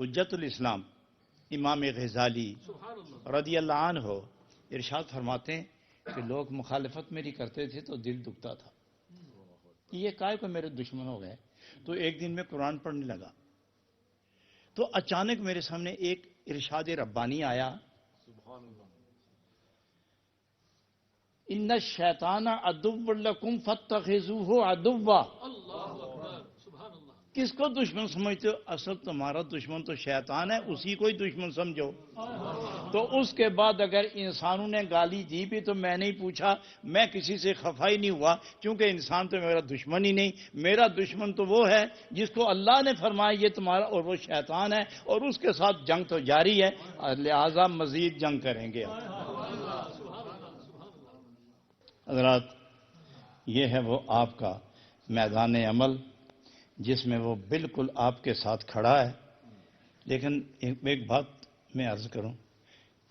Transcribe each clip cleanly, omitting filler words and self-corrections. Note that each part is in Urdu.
حجت الاسلام امام غزالی رضی اللہ عنہ ارشاد فرماتے ہیں کہ لوگ مخالفت میری کرتے تھے تو دل دکھتا تھا، یہ کائے کو میرے دشمن ہو گئے۔ تو ایک دن میں قرآن پڑھنے لگا تو اچانک میرے سامنے ایک ارشاد ربانی آیا، ان الشیطان عدو لکم فاتخذوہ عدوا۔ کس کو دشمن سمجھتے ہو؟ اصل تمہارا دشمن تو شیطان ہے، اسی کو ہی دشمن سمجھو۔ تو اس کے بعد اگر انسانوں نے گالی دی بھی تو میں نہیں پوچھا، میں کسی سے خفا ہی نہیں ہوا، کیونکہ انسان تو میرا دشمن ہی نہیں۔ میرا دشمن تو وہ ہے جس کو اللہ نے فرمایا یہ تمہارا، اور وہ شیطان ہے، اور اس کے ساتھ جنگ تو جاری ہے، لہذا مزید جنگ کریں گے۔ حضرات، یہ ہے وہ آپ کا میدان عمل جس میں وہ بالکل آپ کے ساتھ کھڑا ہے۔ لیکن ایک بات میں عرض کروں،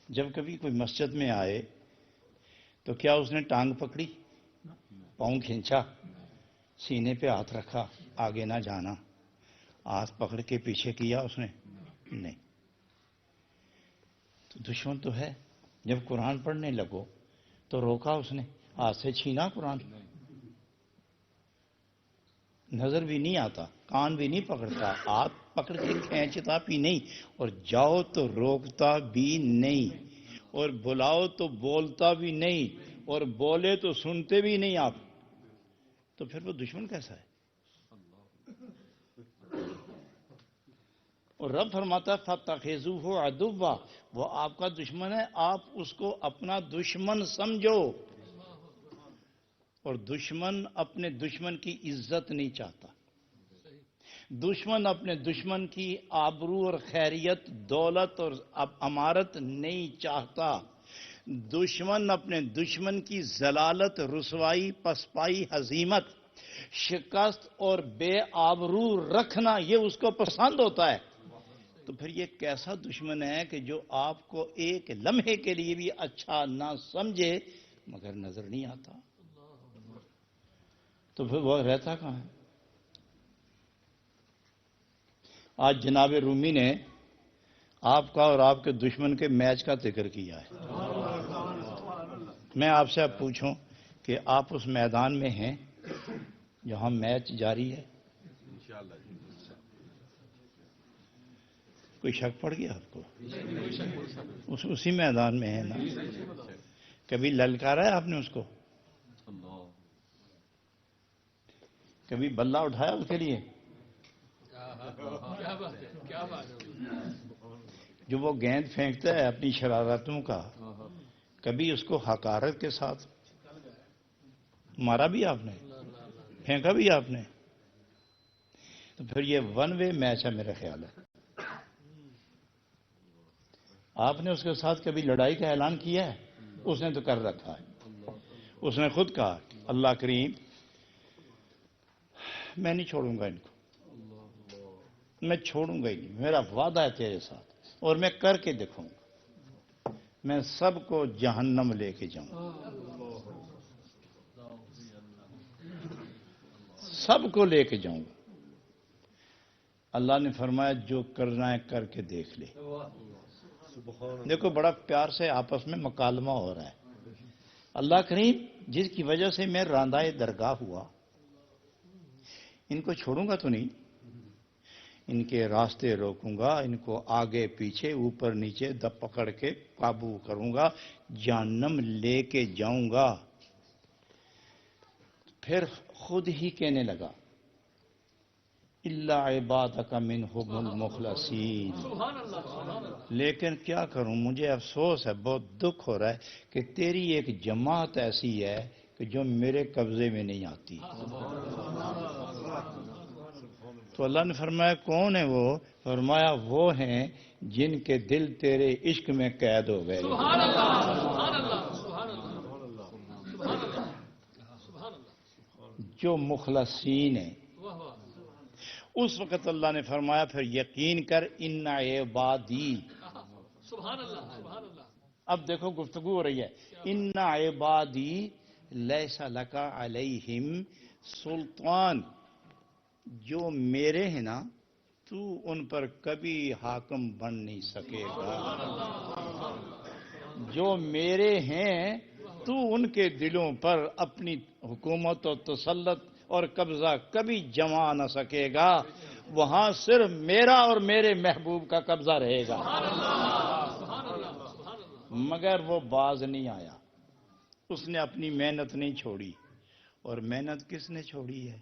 جب کبھی کوئی مسجد میں آئے تو کیا اس نے ٹانگ پکڑی، پاؤں کھینچا، سینے پہ ہاتھ رکھا، آگے نہ جانا، ہاتھ پکڑ کے پیچھے کیا اس نے؟ نہیں۔ تو دشمن تو ہے۔ جب قرآن پڑھنے لگو تو روکا اس نے، ہاتھ سے چھینا قرآن، نظر بھی نہیں آتا، کان بھی نہیں پکڑتا، ہاتھ پکڑ کے کھینچتا بھی نہیں، اور جاؤ تو روکتا بھی نہیں، اور بلاؤ تو بولتا بھی نہیں، اور بولے تو سنتے بھی نہیں آپ۔ تو پھر وہ دشمن کیسا ہے؟ اور رب فرماتا ہے فَاتَّخِذُوهُ عَدُوًّا، وہ آپ کا دشمن ہے، آپ اس کو اپنا دشمن سمجھو۔ اور دشمن اپنے دشمن کی عزت نہیں چاہتا، دشمن اپنے دشمن کی آبرو اور خیریت، دولت اور امارت نہیں چاہتا، دشمن اپنے دشمن کی ذلالت، رسوائی، پسپائی، ہزیمت، شکست اور بے آبرو رکھنا، یہ اس کو پسند ہوتا ہے۔ تو پھر یہ کیسا دشمن ہے کہ جو آپ کو ایک لمحے کے لیے بھی اچھا نہ سمجھے مگر نظر نہیں آتا؟ تو پھر وہ رہتا کہاں ہے؟ آج جناب رومی نے آپ کا اور آپ کے دشمن کے میچ کا ذکر کیا ہے۔ میں آپ سے اب پوچھوں کہ آپ اس میدان میں ہیں جہاں میچ جاری ہے؟ کوئی شک پڑ گیا آپ کو؟ اسی میدان میں ہے نا؟ کبھی للکارا ہے آپ نے اس کو؟ کبھی بلہ اٹھایا اس کے لیے؟ جو وہ گیند پھینکتا ہے اپنی شرارتوں کا، کبھی اس کو حقارت کے ساتھ مارا بھی آپ نے، پھینکا بھی آپ نے؟ تو پھر یہ ون وے میچ ہے میرا خیال ہے۔ آپ نے اس کے ساتھ کبھی لڑائی کا اعلان کیا ہے؟ اس نے تو کر رکھا ہے۔ اس نے خود کہا اللہ کریم میں نہیں چھوڑوں گا ان کو، میں چھوڑوں گا ہی نہیں، میرا وعدہ ہے تیرے ساتھ، اور میں کر کے دکھاؤں گا، میں سب کو جہنم لے کے جاؤں گا، سب کو لے کے جاؤں گا۔ اللہ نے فرمایا جو کرنا ہے کر کے دیکھ لے۔ دیکھو بڑا پیار سے آپس میں مکالمہ ہو رہا ہے۔ اللہ کریم جس کی وجہ سے میں راندہ درگاہ ہوا، ان کو چھوڑوں گا تو نہیں، ان کے راستے روکوں گا، ان کو آگے پیچھے اوپر نیچے دب پکڑ کے قابو کروں گا، جہنم لے کے جاؤں گا۔ پھر خود ہی کہنے لگا الا عبادک منہم المخلصین، لیکن کیا کروں، مجھے افسوس ہے، بہت دکھ ہو رہا ہے کہ تیری ایک جماعت ایسی ہے کہ جو میرے قبضے میں نہیں آتی۔ تو اللہ نے فرمایا کون ہے وہ؟ فرمایا وہ ہیں جن کے دل تیرے عشق میں قید ہو گئے۔ جو مخلصین ہیں، اس وقت اللہ نے فرمایا پھر یقین کر ان عبادی۔ اب دیکھو گفتگو ہو رہی ہے، ان عبادی لیس لک علیہم سلطان، جو میرے ہیں نا تو ان پر کبھی حاکم بن نہیں سکے گا۔ جو میرے ہیں تو ان کے دلوں پر اپنی حکومت و تسلط اور قبضہ کبھی جما نہ سکے گا، وہاں صرف میرا اور میرے محبوب کا قبضہ رہے گا۔ مگر وہ باز نہیں آیا، اس نے اپنی محنت نہیں چھوڑی، اور محنت کس نے چھوڑی ہے؟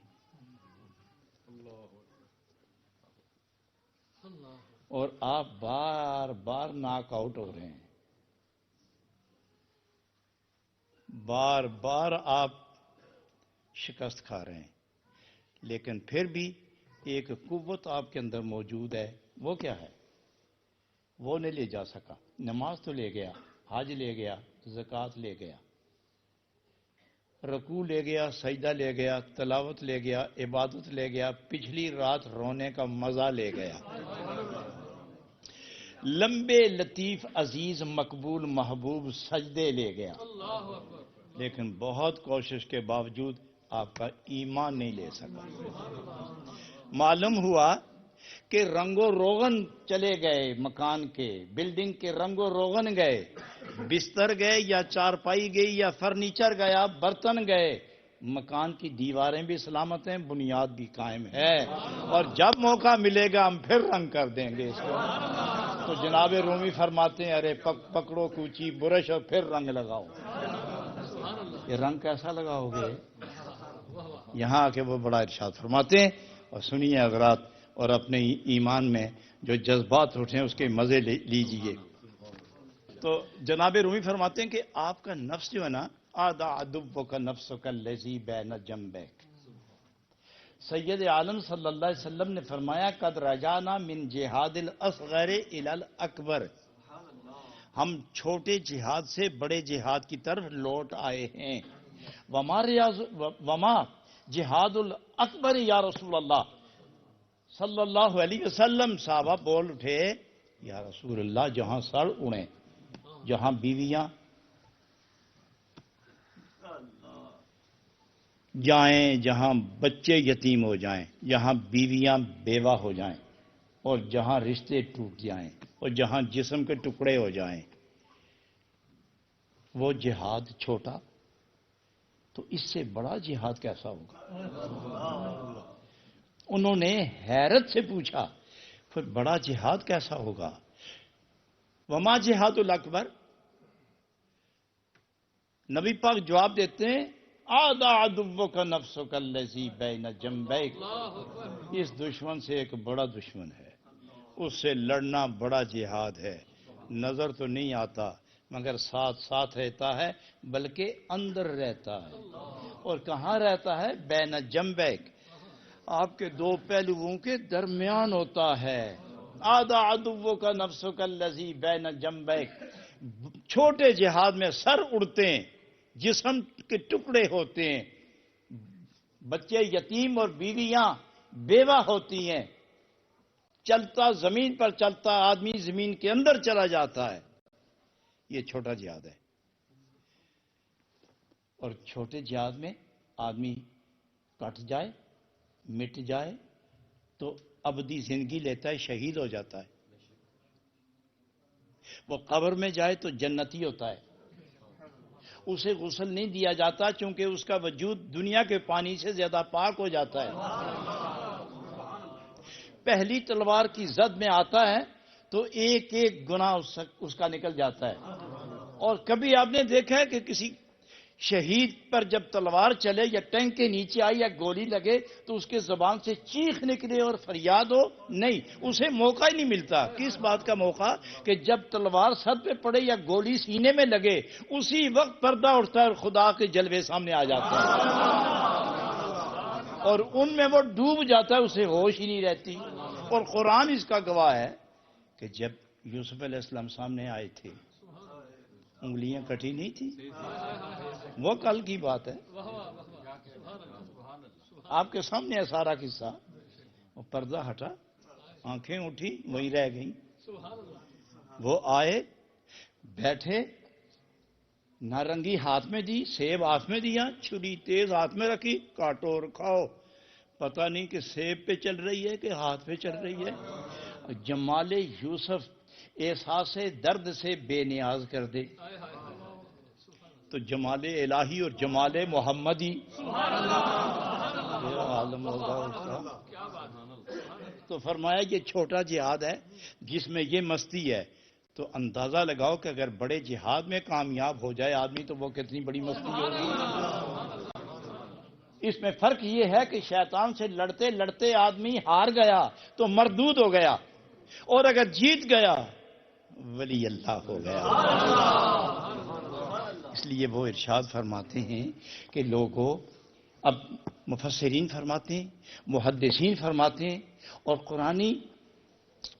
اور آپ بار بار ناک آؤٹ ہو رہے ہیں، بار بار آپ شکست کھا رہے ہیں، لیکن پھر بھی ایک قوت آپ کے اندر موجود ہے۔ وہ کیا ہے؟ وہ نہیں لے جا سکا۔ نماز تو لے گیا، حج لے گیا، زکوٰۃ لے گیا، رکوع لے گیا، سجدہ لے گیا، تلاوت لے گیا، عبادت لے گیا، پچھلی رات رونے کا مزہ لے گیا، لمبے لطیف عزیز مقبول محبوب سجدے لے گیا، لیکن بہت کوشش کے باوجود آپ کا ایمان نہیں لے سکا۔ معلوم ہوا کہ رنگ و روغن چلے گئے، مکان کے، بلڈنگ کے رنگ و روغن گئے، بستر گئے یا چارپائی گئی یا فرنیچر گیا، برتن گئے، مکان کی دیواریں بھی سلامت ہیں، بنیاد بھی قائم ہے، اور جب موقع ملے گا ہم پھر رنگ کر دیں گے اس کو۔ تو جناب رومی فرماتے ہیں ارے پکڑو کوچی برش اور پھر رنگ لگاؤ۔ یہ رنگ کیسا لگاؤ گے؟ یہاں آ کے وہ بڑا ارشاد فرماتے ہیں، اور سنیے حضرات، اور اپنے ایمان میں جو جذبات اٹھیں اس کے مزے لیجئے۔ تو جناب رومی فرماتے ہیں کہ آپ کا نفس جو ہے نا، آدھا عدو کا نفس کا لذی بین جنبیک، سید عالم صلی اللہ علیہ وسلم نے فرمایا قد رجعنا من جہاد الاصغر الی الاکبر، ہم چھوٹے جہاد سے بڑے جہاد کی طرف لوٹ آئے ہیں۔ وما جہاد الاکبر یا رسول اللہ صلی اللہ علیہ وسلم، صحابہ بول اٹھے یا رسول اللہ جہاں سر اڑیں، جہاں بیویاں جائیں، جہاں بچے یتیم ہو جائیں، جہاں بیویاں بیوہ ہو جائیں، اور جہاں رشتے ٹوٹ جائیں، اور جہاں جسم کے ٹکڑے ہو جائیں، وہ جہاد چھوٹا تو اس سے بڑا جہاد کیسا ہوگا؟ انہوں نے حیرت سے پوچھا پھر بڑا جہاد کیسا ہوگا؟ وما جہاد الاکبر، نبی پاک جواب دیتے ہیں آدھا عدو کا نفس کا الذی بین جنبیک، اس دشمن سے ایک بڑا دشمن ہے، اس سے لڑنا بڑا جہاد ہے، نظر تو نہیں آتا مگر ساتھ ساتھ رہتا ہے، بلکہ اندر رہتا ہے، اور کہاں رہتا ہے؟ بین جنبیک، آپ کے دو پہلوؤں کے درمیان ہوتا ہے۔ آدھا عدو کا نفس کا الذی بین جنبیک، چھوٹے جہاد میں سر اڑتے ہیں، جسم کے ٹکڑے ہوتے ہیں، بچے یتیم اور بیویاں بیوہ ہوتی ہیں، چلتا زمین پر چلتا آدمی زمین کے اندر چلا جاتا ہے، یہ چھوٹا جہاد ہے۔ اور چھوٹے جہاد میں آدمی کٹ جائے، مٹ جائے تو ابدی زندگی لیتا ہے، شہید ہو جاتا ہے، وہ قبر میں جائے تو جنتی ہوتا ہے، اسے غسل نہیں دیا جاتا چونکہ اس کا وجود دنیا کے پانی سے زیادہ پاک ہو جاتا ہے، پہلی تلوار کی زد میں آتا ہے تو ایک ایک گناہ اس کا نکل جاتا ہے۔ اور کبھی آپ نے دیکھا ہے کہ کسی شہید پر جب تلوار چلے یا ٹینک کے نیچے آئی یا گولی لگے تو اس کے زبان سے چیخ نکلے اور فریاد ہو؟ نہیں، اسے موقع ہی نہیں ملتا۔ کس بات کا موقع؟ کہ جب تلوار سر پہ پڑے یا گولی سینے میں لگے اسی وقت پردہ اٹھتا ہے اور خدا کے جلوے سامنے آ جاتا ہے، اور ان میں وہ ڈوب جاتا ہے، اسے ہوش ہی نہیں رہتی۔ اور قرآن اس کا گواہ ہے کہ جب یوسف علیہ السلام سامنے آئے تھے انگلیاں کٹی نہیں تھی، وہ کل کی بات ہے، آپ کے سامنے ہے سارا قصہ۔ وہ پردہ ہٹا، آنکھیں اٹھی، وہیں رہ گئیں، وہ آئے بیٹھے، نارنگی ہاتھ میں دی، سیب ہاتھ میں دیا، چھری تیز ہاتھ میں رکھی، کاٹو اور کھاؤ۔ پتہ نہیں کہ سیب پہ چل رہی ہے کہ ہاتھ پہ چل رہی ہے. جمال یوسف احساس درد سے بے نیاز کر دے تو جمال الہی اور جمال محمدی یہ عالم ہوگا اس کا. تو فرمایا یہ چھوٹا جہاد ہے جس میں یہ مستی ہے. تو اندازہ لگاؤ کہ اگر بڑے جہاد میں کامیاب ہو جائے آدمی تو وہ کتنی بڑی مستی ہوگی. اس میں فرق یہ ہے کہ شیطان سے لڑتے لڑتے آدمی ہار گیا تو مردود ہو گیا، اور اگر جیت گیا ولی اللہ ہو گیا. اس لیے وہ ارشاد فرماتے ہیں کہ لوگوں، اب مفسرین فرماتے ہیں، محدثین فرماتے ہیں، اور قرآنی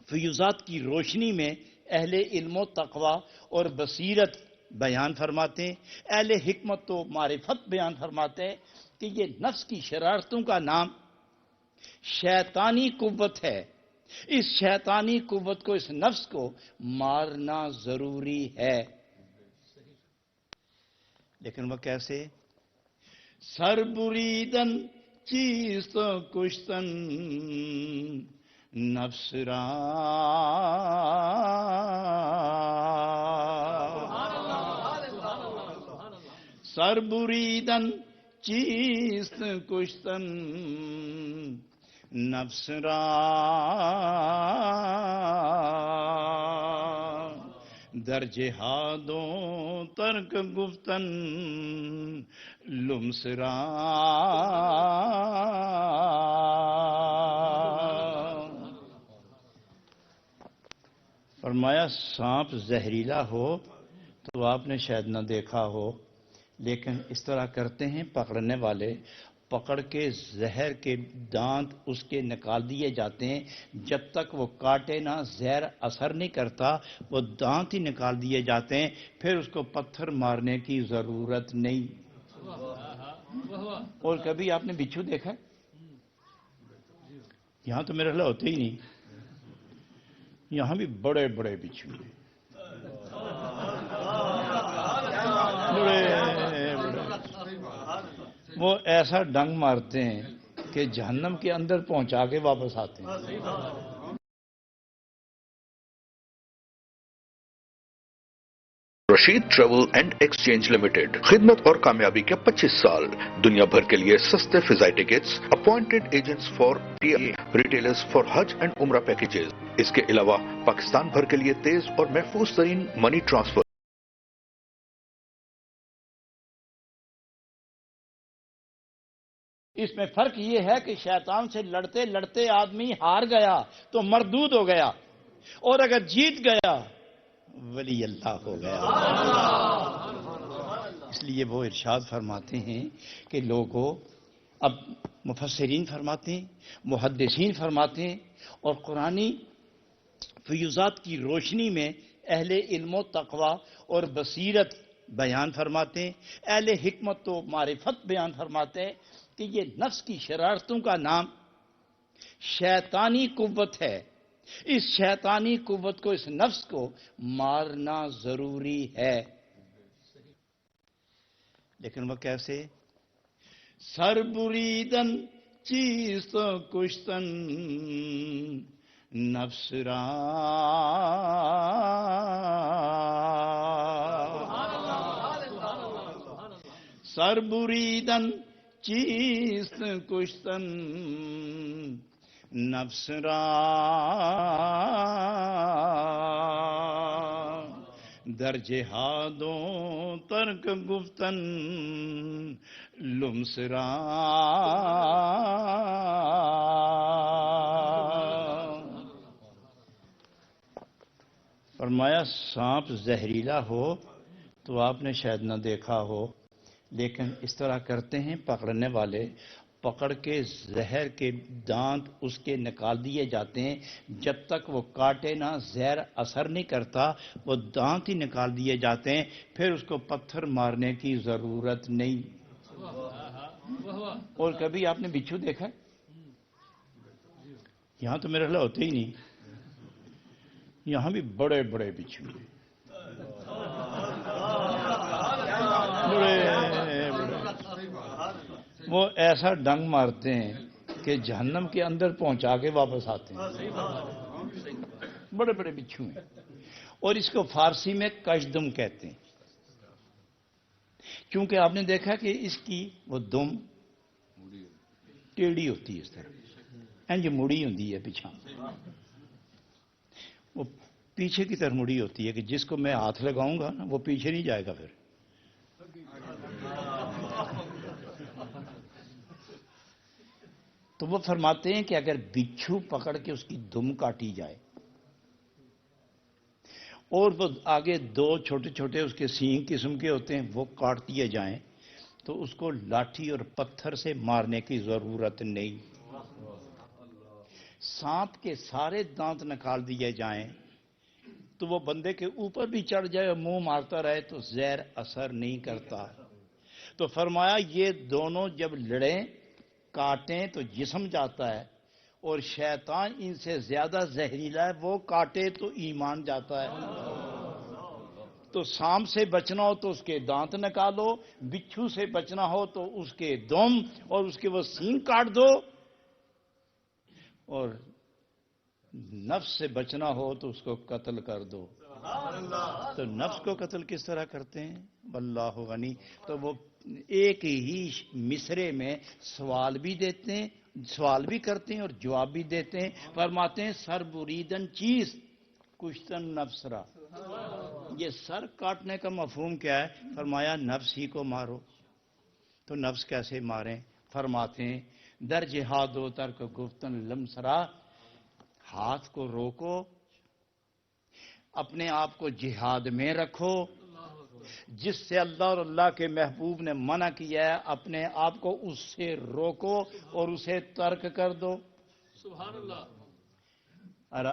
فیوزات کی روشنی میں اہل علم و تقوی اور بصیرت بیان فرماتے ہیں، اہل حکمت و معرفت بیان فرماتے ہیں کہ یہ نفس کی شرارتوں کا نام شیطانی قوت ہے. اس شیطانی قوت کو، اس نفس کو مارنا ضروری ہے. لیکن وہ کیسے؟ سر بریدن چیز تو کشتن نفس را، سر بریدن چیز کشتن نفس را، در جہادوں ترک گفتن لمس را. فرمایا سانپ زہریلا ہو تو آپ نے شاید نہ دیکھا ہو، لیکن اس طرح کرتے ہیں پکڑنے والے، پکڑ کے زہر کے دانت اس کے نکال دیے جاتے ہیں. جب تک وہ کاٹے نہ زہر اثر نہیں کرتا، وہ دانت ہی نکال دیے جاتے ہیں، پھر اس کو پتھر مارنے کی ضرورت نہیں. اور کبھی آپ نے بچھو دیکھا؟ یہاں تو میرے خیال ہوتے ہی نہیں، یہاں بھی بڑے بڑے بچھو ہیں، بڑے وہ ایسا ڈنگ مارتے ہیں کہ جہنم کے اندر پہنچا کے واپس آتے ہیں. Rashid travel and exchange limited, خدمت اور کامیابی کے 25 سال، دنیا بھر کے لیے سستے فضائی tickets, appointed agents for retailers for Hajj and عمرہ پیکیجز. اس کے علاوہ پاکستان بھر کے لیے تیز اور محفوظ ترین منی ٹرانسفر. اس میں فرق یہ ہے کہ شیطان سے لڑتے لڑتے آدمی ہار گیا تو مردود ہو گیا، اور اگر جیت گیا ولی اللہ ہو گیا. اس لیے وہ ارشاد فرماتے ہیں کہ لوگوں، اب مفسرین فرماتے ہیں، محدثین فرماتے ہیں، اور قرآنی فیوزات کی روشنی میں اہل علم و تقوی اور بصیرت بیان فرماتے ہیں، اہل حکمت و معرفت بیان فرماتے ہیں کہ یہ نفس کی شرارتوں کا نام شیطانی قوت ہے. اس شیطانی قوت کو، اس نفس کو مارنا ضروری ہے. لیکن وہ کیسے؟ سر بریدن چیز تو کشتن نفس را، سر بریدن چیز کشتن نفس را، در جہادوں ترک گفتن لمس را. فرمایا سانپ زہریلا ہو تو آپ نے شاید نہ دیکھا ہو، لیکن اس طرح کرتے ہیں پکڑنے والے، پکڑ کے زہر کے دانت اس کے نکال دیے جاتے ہیں. جب تک وہ کاٹے نہ زہر اثر نہیں کرتا، وہ دانت ہی نکال دیے جاتے ہیں، پھر اس کو پتھر مارنے کی ضرورت نہیں. اور کبھی آپ نے بچھو دیکھا؟ یہاں تو میرے خیال ہوتے ہی نہیں، یہاں بھی بڑے بڑے بچھو ہیں، بڑے وہ ایسا ڈنگ مارتے ہیں کہ جہنم کے اندر پہنچا کے واپس آتے ہیں. بڑے بڑے بچھو ہیں. اور اس کو فارسی میں کشدم کہتے ہیں، کیونکہ آپ نے دیکھا کہ اس کی وہ دم ٹیڑھی ہوتی ہے، اس طرح انج مڑی ہوتی ہے پیچھا، وہ پیچھے کی طرف مڑی ہوتی ہے کہ جس کو میں ہاتھ لگاؤں گا نا وہ پیچھے نہیں جائے گا. پھر تو وہ فرماتے ہیں کہ اگر بچھو پکڑ کے اس کی دم کاٹی جائے اور وہ آگے دو چھوٹے چھوٹے اس کے سینگ قسم کے ہوتے ہیں وہ کاٹ دیے جائیں تو اس کو لاٹھی اور پتھر سے مارنے کی ضرورت نہیں. سانپ کے سارے دانت نکال دیے جائیں تو وہ بندے کے اوپر بھی چڑھ جائے اور منہ مارتا رہے تو زہر اثر نہیں کرتا. تو فرمایا یہ دونوں جب لڑیں کاٹیں تو جسم جاتا ہے، اور شیطان ان سے زیادہ زہریلا ہے، وہ کاٹے تو ایمان جاتا ہے. تو سانپ سے بچنا ہو تو اس کے دانت نکالو، بچھو سے بچنا ہو تو اس کے دم اور اس کے وہ سینگ کاٹ دو، اور نفس سے بچنا ہو تو اس کو قتل کر دو. تو نفس کو قتل کس طرح کرتے ہیں؟ واللہ غنی. تو وہ ایک ہی مصرے میں سوال بھی دیتے ہیں، سوال بھی کرتے ہیں اور جواب بھی دیتے ہیں. فرماتے ہیں سر بریدن چیز کشتن نفسرا. یہ سر کاٹنے کا مفہوم کیا ہے؟ فرمایا نفس ہی کو مارو. تو نفس کیسے ماریں؟ فرماتے ہیں در جہاد و ترک گفتن لمسرا، ہاتھ کو روکو، اپنے آپ کو جہاد میں رکھو، جس سے اللہ اور اللہ کے محبوب نے منع کیا ہے اپنے آپ کو اس سے روکو اور اسے ترک کر دو. سبحان اللہ.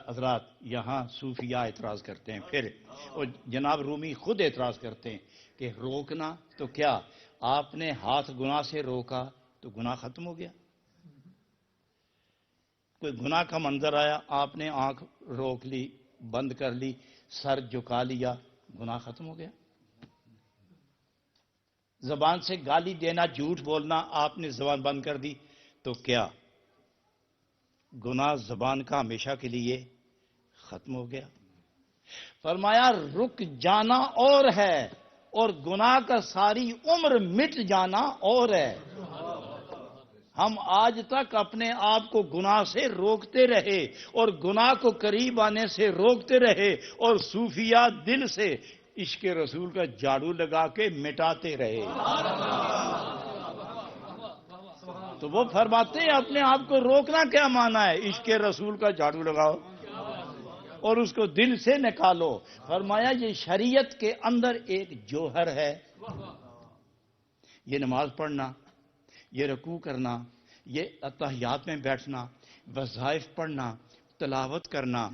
حضرات یہاں صوفیاء اعتراض کرتے ہیں پھر، اور جناب رومی خود اعتراض کرتے ہیں کہ روکنا تو کیا، آپ نے ہاتھ گناہ سے روکا تو گناہ ختم ہو گیا؟ کوئی گناہ کا منظر آیا، آپ نے آنکھ روک لی، بند کر لی، سر جھکا لیا، گناہ ختم ہو گیا؟ زبان سے گالی دینا، جھوٹ بولنا، آپ نے زبان بند کر دی تو کیا گناہ زبان کا ہمیشہ کے لیے ختم ہو گیا؟ فرمایا رک جانا اور ہے اور گناہ کا ساری عمر مٹ جانا اور ہے. ہم آج تک اپنے آپ کو گناہ سے روکتے رہے اور گناہ کو قریب آنے سے روکتے رہے، اور صوفیاء دل سے عشق رسول کا جھاڑو لگا کے مٹاتے رہے. تو وہ فرماتے ہیں اپنے آپ کو روکنا کیا معنی ہے؟ عشق رسول کا جھاڑو لگاؤ اور اس کو دل سے نکالو. فرمایا یہ شریعت کے اندر ایک جوہر ہے. یہ نماز پڑھنا، یہ رکوع کرنا، یہ اتحیات میں بیٹھنا، وظائف پڑھنا، تلاوت کرنا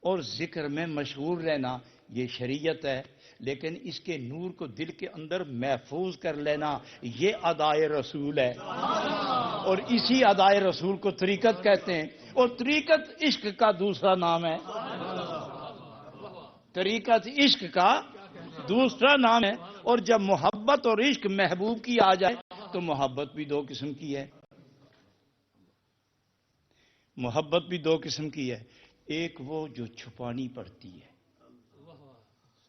اور ذکر میں مشغول رہنا، یہ شریعت ہے. لیکن اس کے نور کو دل کے اندر محفوظ کر لینا، یہ ادائے رسول ہے. اور اسی ادائے رسول کو طریقت کہتے ہیں، اور طریقت عشق کا دوسرا نام ہے. طریقت عشق کا دوسرا نام ہے. اور جب محبت اور عشق محبوب کی آ جائے تو محبت بھی دو قسم کی ہے. محبت بھی دو قسم کی ہے. ایک وہ جو چھپانی پڑتی ہے،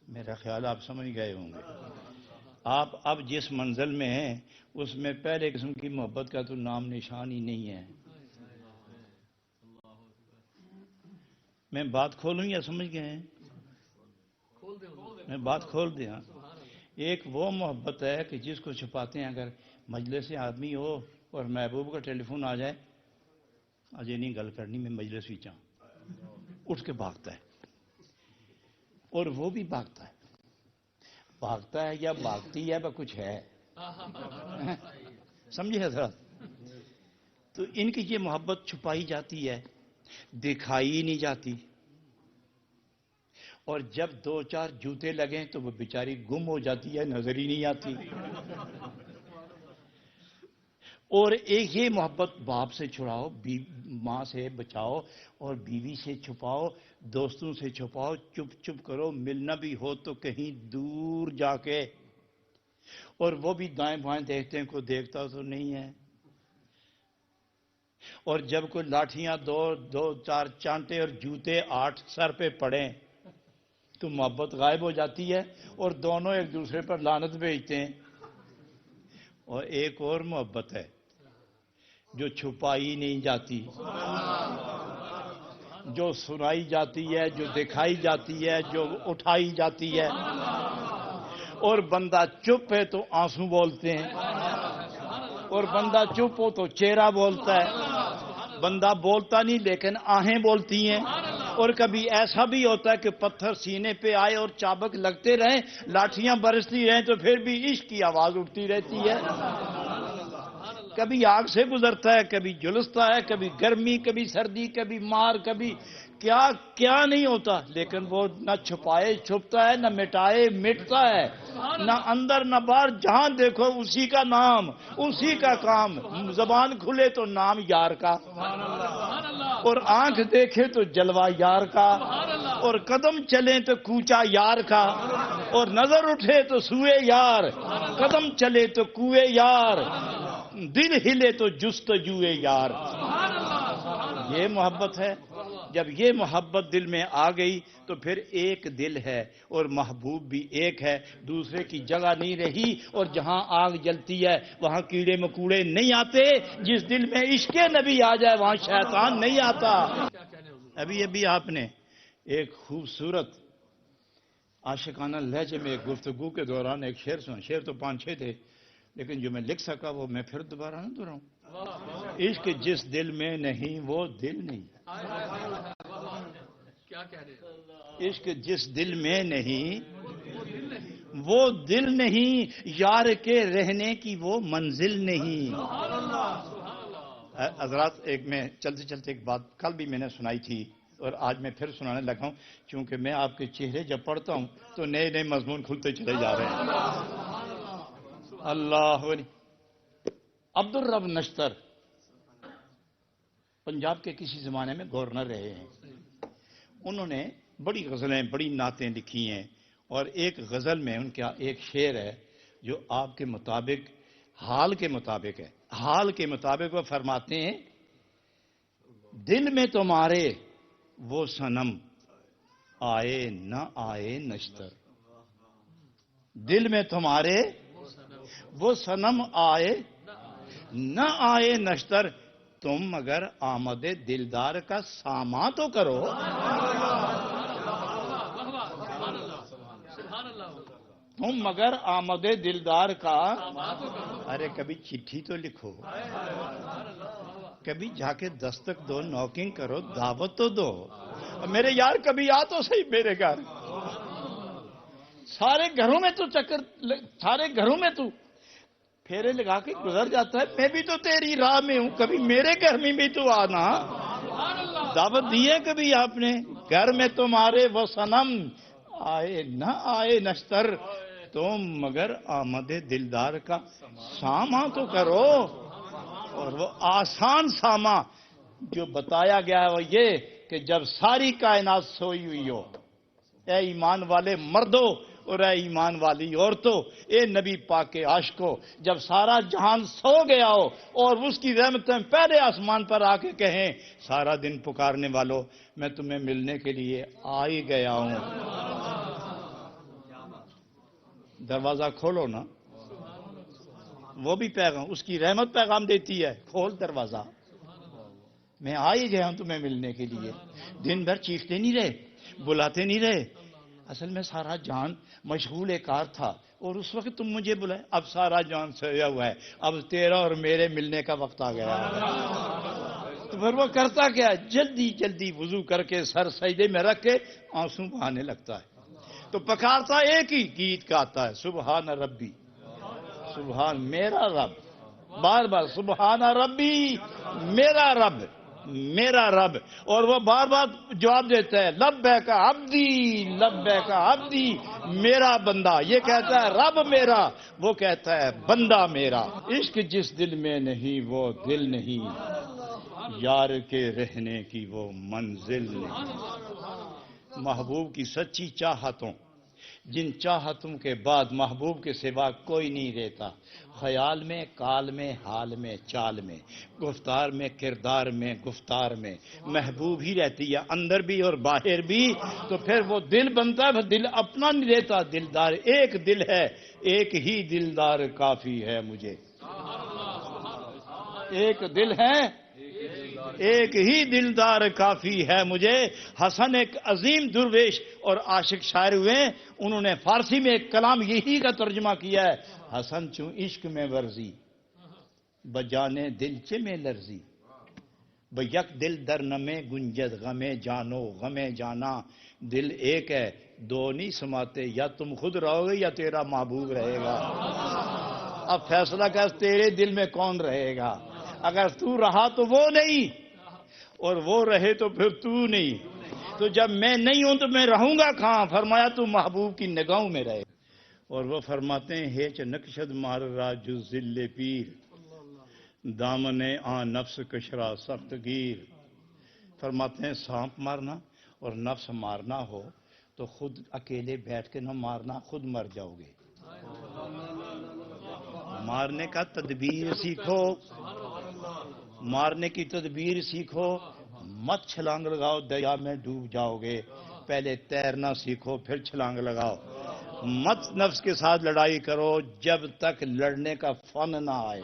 میرا خیال آپ سمجھ گئے ہوں گے. آپ اب جس منزل میں ہیں اس میں پہلے قسم کی محبت کا تو نام نشان ہی نہیں ہے. میں بات کھولوں یا سمجھ گئے ہیں؟ میں بات کھول دیا. ایک وہ محبت ہے کہ جس کو چھپاتے ہیں. اگر مجلس سے آدمی ہو اور محبوب کا ٹیلی فون آ جائے، اجے نہیں گل کرنی، میں مجلس بھی چاہوں، اٹھ کے بھاگتا ہے. اور وہ بھی بھاگتا ہے. بھاگتا ہے یا بھاگتی ہے وہ کچھ ہے، سمجھے حضرات؟ تو ان کی یہ محبت چھپائی جاتی ہے، دکھائی نہیں جاتی. اور جب دو چار جوتے لگیں تو وہ بیچاری گم ہو جاتی ہے، نظر ہی نہیں آتی. اور ایک یہ محبت باپ سے چھڑاؤ، ماں سے بچاؤ، اور بیوی سے چھپاؤ، دوستوں سے چھپاؤ، چپ چپ کرو، ملنا بھی ہو تو کہیں دور جا کے. اور وہ بھی دائیں بائیں دیکھتے ہیں، کوئی دیکھتا تو نہیں ہے. اور جب کوئی لاٹھیاں دو چار چانٹے اور جوتے 8 سر پہ پڑیں تو محبت غائب ہو جاتی ہے اور دونوں ایک دوسرے پر لعنت بھیجتے ہیں. اور ایک اور محبت ہے جو چھپائی نہیں جاتی، جو سنائی جاتی ہے، جو دکھائی جاتی ہے، جو اٹھائی جاتی ہے. اور بندہ چپ ہے تو آنسو بولتے ہیں، اور بندہ چپ ہو تو چہرہ بولتا ہے. بندہ بولتا نہیں لیکن آہیں بولتی ہیں. اور کبھی ایسا بھی ہوتا ہے کہ پتھر سینے پہ آئے اور چابک لگتے رہیں، لاٹھیاں برستی رہیں تو پھر بھی عشق کی آواز اٹھتی رہتی ہے. کبھی آگ سے گزرتا ہے، کبھی جلستا ہے، کبھی گرمی، کبھی سردی، کبھی مار، کبھی کیا کیا نہیں ہوتا، لیکن وہ نہ چھپائے چھپتا ہے، نہ مٹائے مٹتا ہے، نہ اندر نہ باہر. جہاں دیکھو اسی کا نام، اسی کا کام. زبان کھلے تو نام یار کا، اور آنکھ دیکھے تو جلوہ یار کا، اور قدم چلے تو کوچا یار کا، اور نظر اٹھے تو سوئے یار، قدم چلے تو کوئے یار، دل ہلے تو جستجوئے یار. یہ محبت ہے. جب یہ محبت دل میں آ گئی تو پھر ایک دل ہے اور محبوب بھی ایک ہے، دوسرے کی جگہ نہیں رہی. اور جہاں آگ جلتی ہے وہاں کیڑے مکوڑے نہیں آتے. جس دل میں عشق نبی آ جائے وہاں شیطان نہیں آتا. ابھی آپ نے ایک خوبصورت عاشقانہ لہجے میں ایک گفتگو کے دوران ایک شعر سنا. شعر تو 5-6 تھے لیکن جو میں لکھ سکا وہ میں پھر دوبارہ نہ دہراؤں. عشق جس دل میں نہیں وہ دل نہیں. عشق جس دل میں نہیں وہ دل نہیں، یار کے رہنے کی وہ منزل نہیں. حضرات ایک میں چلتے چلتے ایک بات کل بھی میں نے سنائی تھی اور آج میں پھر سنانے لگا ہوں، چونکہ میں آپ کے چہرے جب پڑھتا ہوں تو نئے نئے مضمون کھلتے چلے جا رہے ہیں. اللہ عبد الرب نشتر پنجاب کے کسی زمانے میں گورنر رہے ہیں. انہوں نے بڑی غزلیں، بڑی نعتیں لکھی ہیں، اور ایک غزل میں ان کا ایک شعر ہے جو آپ کے مطابق، حال کے مطابق ہے. حال کے مطابق وہ فرماتے ہیں، دل میں تمہارے وہ صنم آئے نہ آئے نشتر. دل میں تمہارے وہ صنم آئے نہ آئے نشتر، تم مگر آمد دلدار کا ساما تو کرو. تم مگر آمد دلدار کا، ارے کبھی چٹھی تو لکھو، کبھی جا کے دستک دو، نوکنگ کرو، دعوت تو دو. میرے یار کبھی آ تو صحیح میرے گھر. سارے گھروں میں تو چکر، سارے گھروں میں تو پھیرے لگا کے گزر جاتا ہے. میں بھی تو تیری راہ میں ہوں، کبھی میرے گھر میں بھی تو آنا. دعوت دی ہے کبھی آپ نے؟ گھر میں تمہارے وہ صنم آئے نہ آئے نشتر، تم مگر آمد دلدار کا ساما تو کرو. اور وہ آسان ساما جو بتایا گیا ہے وہ یہ کہ جب ساری کائنات سوئی ہوئی ہو، اے ایمان والے مردوں اور اے ایمان والی عورتوں، اے نبی پاک کے عاشقوں، جب سارا جہان سو گیا ہو اور اس کی رحمتیں پہلے آسمان پر آ کے کہیں، سارا دن پکارنے والوں میں تمہیں ملنے کے لیے آ ہی گیا ہوں. دروازہ کھولو نا. وہ بھی پیغام، اس کی رحمت پیغام دیتی ہے، کھول دروازہ، میں آ ہی گیا ہوں تمہیں ملنے کے لیے. دن بھر چیختے نہیں رہے، بلاتے نہیں رہے. اصل میں سارا جان مشغول کار تھا اور اس وقت تم مجھے بلائے. اب سارا جان سویا ہوا ہے، اب تیرا اور میرے ملنے کا وقت آ گیا. تو پھر وہ کرتا کیا؟ جلدی جلدی وضو کر کے سر سجدے میں رکھ کے آنسو بہانے لگتا ہے. تو پکارتا ایک ہی گیت گاتا ہے، سبحان ربی، سبحان میرا رب. بار بار سبحان ربی، میرا رب، میرا رب. اور وہ بار بار جواب دیتا ہے، لبیک عبدی، لبیک عبدی، میرا بندہ. یہ کہتا ہے رب میرا، وہ کہتا ہے بندہ میرا. عشق جس دل میں نہیں وہ دل نہیں، یار کے رہنے کی وہ منزل نہیں. محبوب کی سچی چاہتوں جن چاہتوں کے بعد محبوب کے سوا کوئی نہیں رہتا، خیال میں، کال میں، حال میں، چال میں، گفتار میں، کردار میں، گفتار میں محبوب ہی رہتی ہے، اندر بھی اور باہر بھی۔ تو پھر وہ دل بنتا ہے، دل اپنا نہیں رہتا، دلدار ایک دل ہے، ایک ہی دلدار کافی ہے مجھے۔ ایک دل ہے، ایک ہی دلدار کافی ہے مجھے۔ حسن ایک عظیم درویش اور عاشق شاعر ہوئے، انہوں نے فارسی میں ایک کلام یہی کا ترجمہ کیا ہے، حسن چوں عشق میں ورزی بجانے دلچے میں لرزی، یک دل در نمے گنجد غمے جانو غمے جانا، دل ایک ہے دو نہیں سماتے، یا تم خود رہو گے یا تیرا محبوب رہے گا۔ اب فیصلہ کر تیرے دل میں کون رہے گا، اگر تو رہا تو وہ نہیں، اور وہ رہے تو پھر تو نہیں، تو جب میں نہیں ہوں تو میں رہوں گا کہاں؟ فرمایا تو محبوب کی نگاہوں میں رہے۔ اور وہ فرماتے ہیں ہیچ نقشد مار را جو ذل پیر، دامن آن نفس کشرا سخت گیر۔ فرماتے ہیں سانپ مارنا اور نفس مارنا ہو تو خود اکیلے بیٹھ کے نہ مارنا، خود مر جاؤ گے۔ مارنے کا تدبیر سیکھو، مارنے کی تدبیر سیکھو، مت چھلانگ لگاؤ دریا میں ڈوب جاؤ گے، پہلے تیرنا سیکھو پھر چھلانگ لگاؤ۔ مت نفس کے ساتھ لڑائی کرو جب تک لڑنے کا فن نہ آئے۔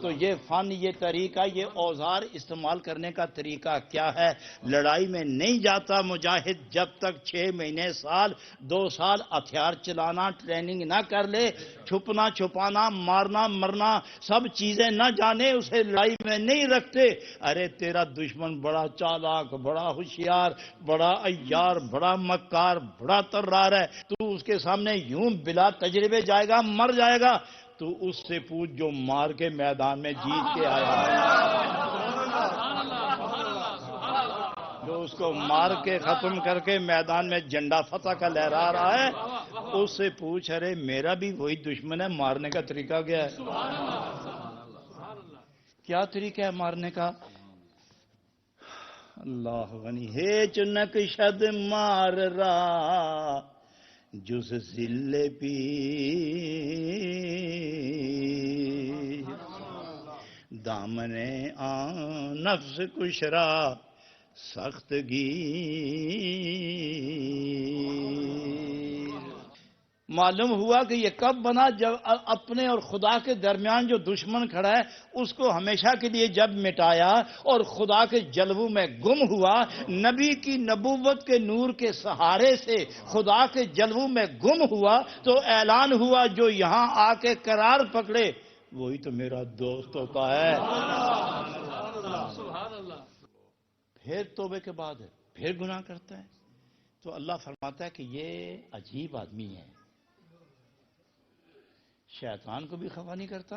تو یہ فن، یہ طریقہ، یہ اوزار استعمال کرنے کا طریقہ کیا ہے؟ لڑائی میں نہیں جاتا مجاہد جب تک 6 مہینے، سال، 2 سال ہتھیار چلانا ٹریننگ نہ کر لے، چھپنا چھپانا، مارنا مرنا سب چیزیں نہ جانے، اسے لڑائی میں نہیں رکھتے۔ ارے تیرا دشمن بڑا چالاک، بڑا ہوشیار، بڑا عیار، بڑا مکار، بڑا طرار ہے، تو اس کے سامنے یوں بلا تجربے جائے گا، مر جائے گا۔ تو اس سے پوچھ جو مار کے میدان میں جیت کے آیا ہے، جو اس کو مار کے ختم کر کے میدان میں جھنڈا فتح کا لہرا رہا ہے، اس سے پوچھ ارے میرا بھی وہی دشمن ہے، مارنے کا طریقہ کیا ہے؟ کیا طریقہ ہے مارنے کا؟ اللہ غنی ہیچ نقشد مار را جز ذل پیر، دامن آن نفس کشرا سخت گیر۔ معلوم ہوا کہ یہ کب بنا؟ جب اپنے اور خدا کے درمیان جو دشمن کھڑا ہے اس کو ہمیشہ کے لیے جب مٹایا اور خدا کے جلووں میں گم ہوا، نبی کی نبوت کے نور کے سہارے سے خدا کے جلووں میں گم ہوا، تو اعلان ہوا جو یہاں آ کے قرار پکڑے وہی تو میرا دوست ہوتا ہے۔ پھر توبے کے بعد پھر گناہ کرتا ہے، تو اللہ فرماتا ہے کہ یہ عجیب آدمی ہے، شیطان کو بھی خفا نہیں کرتا،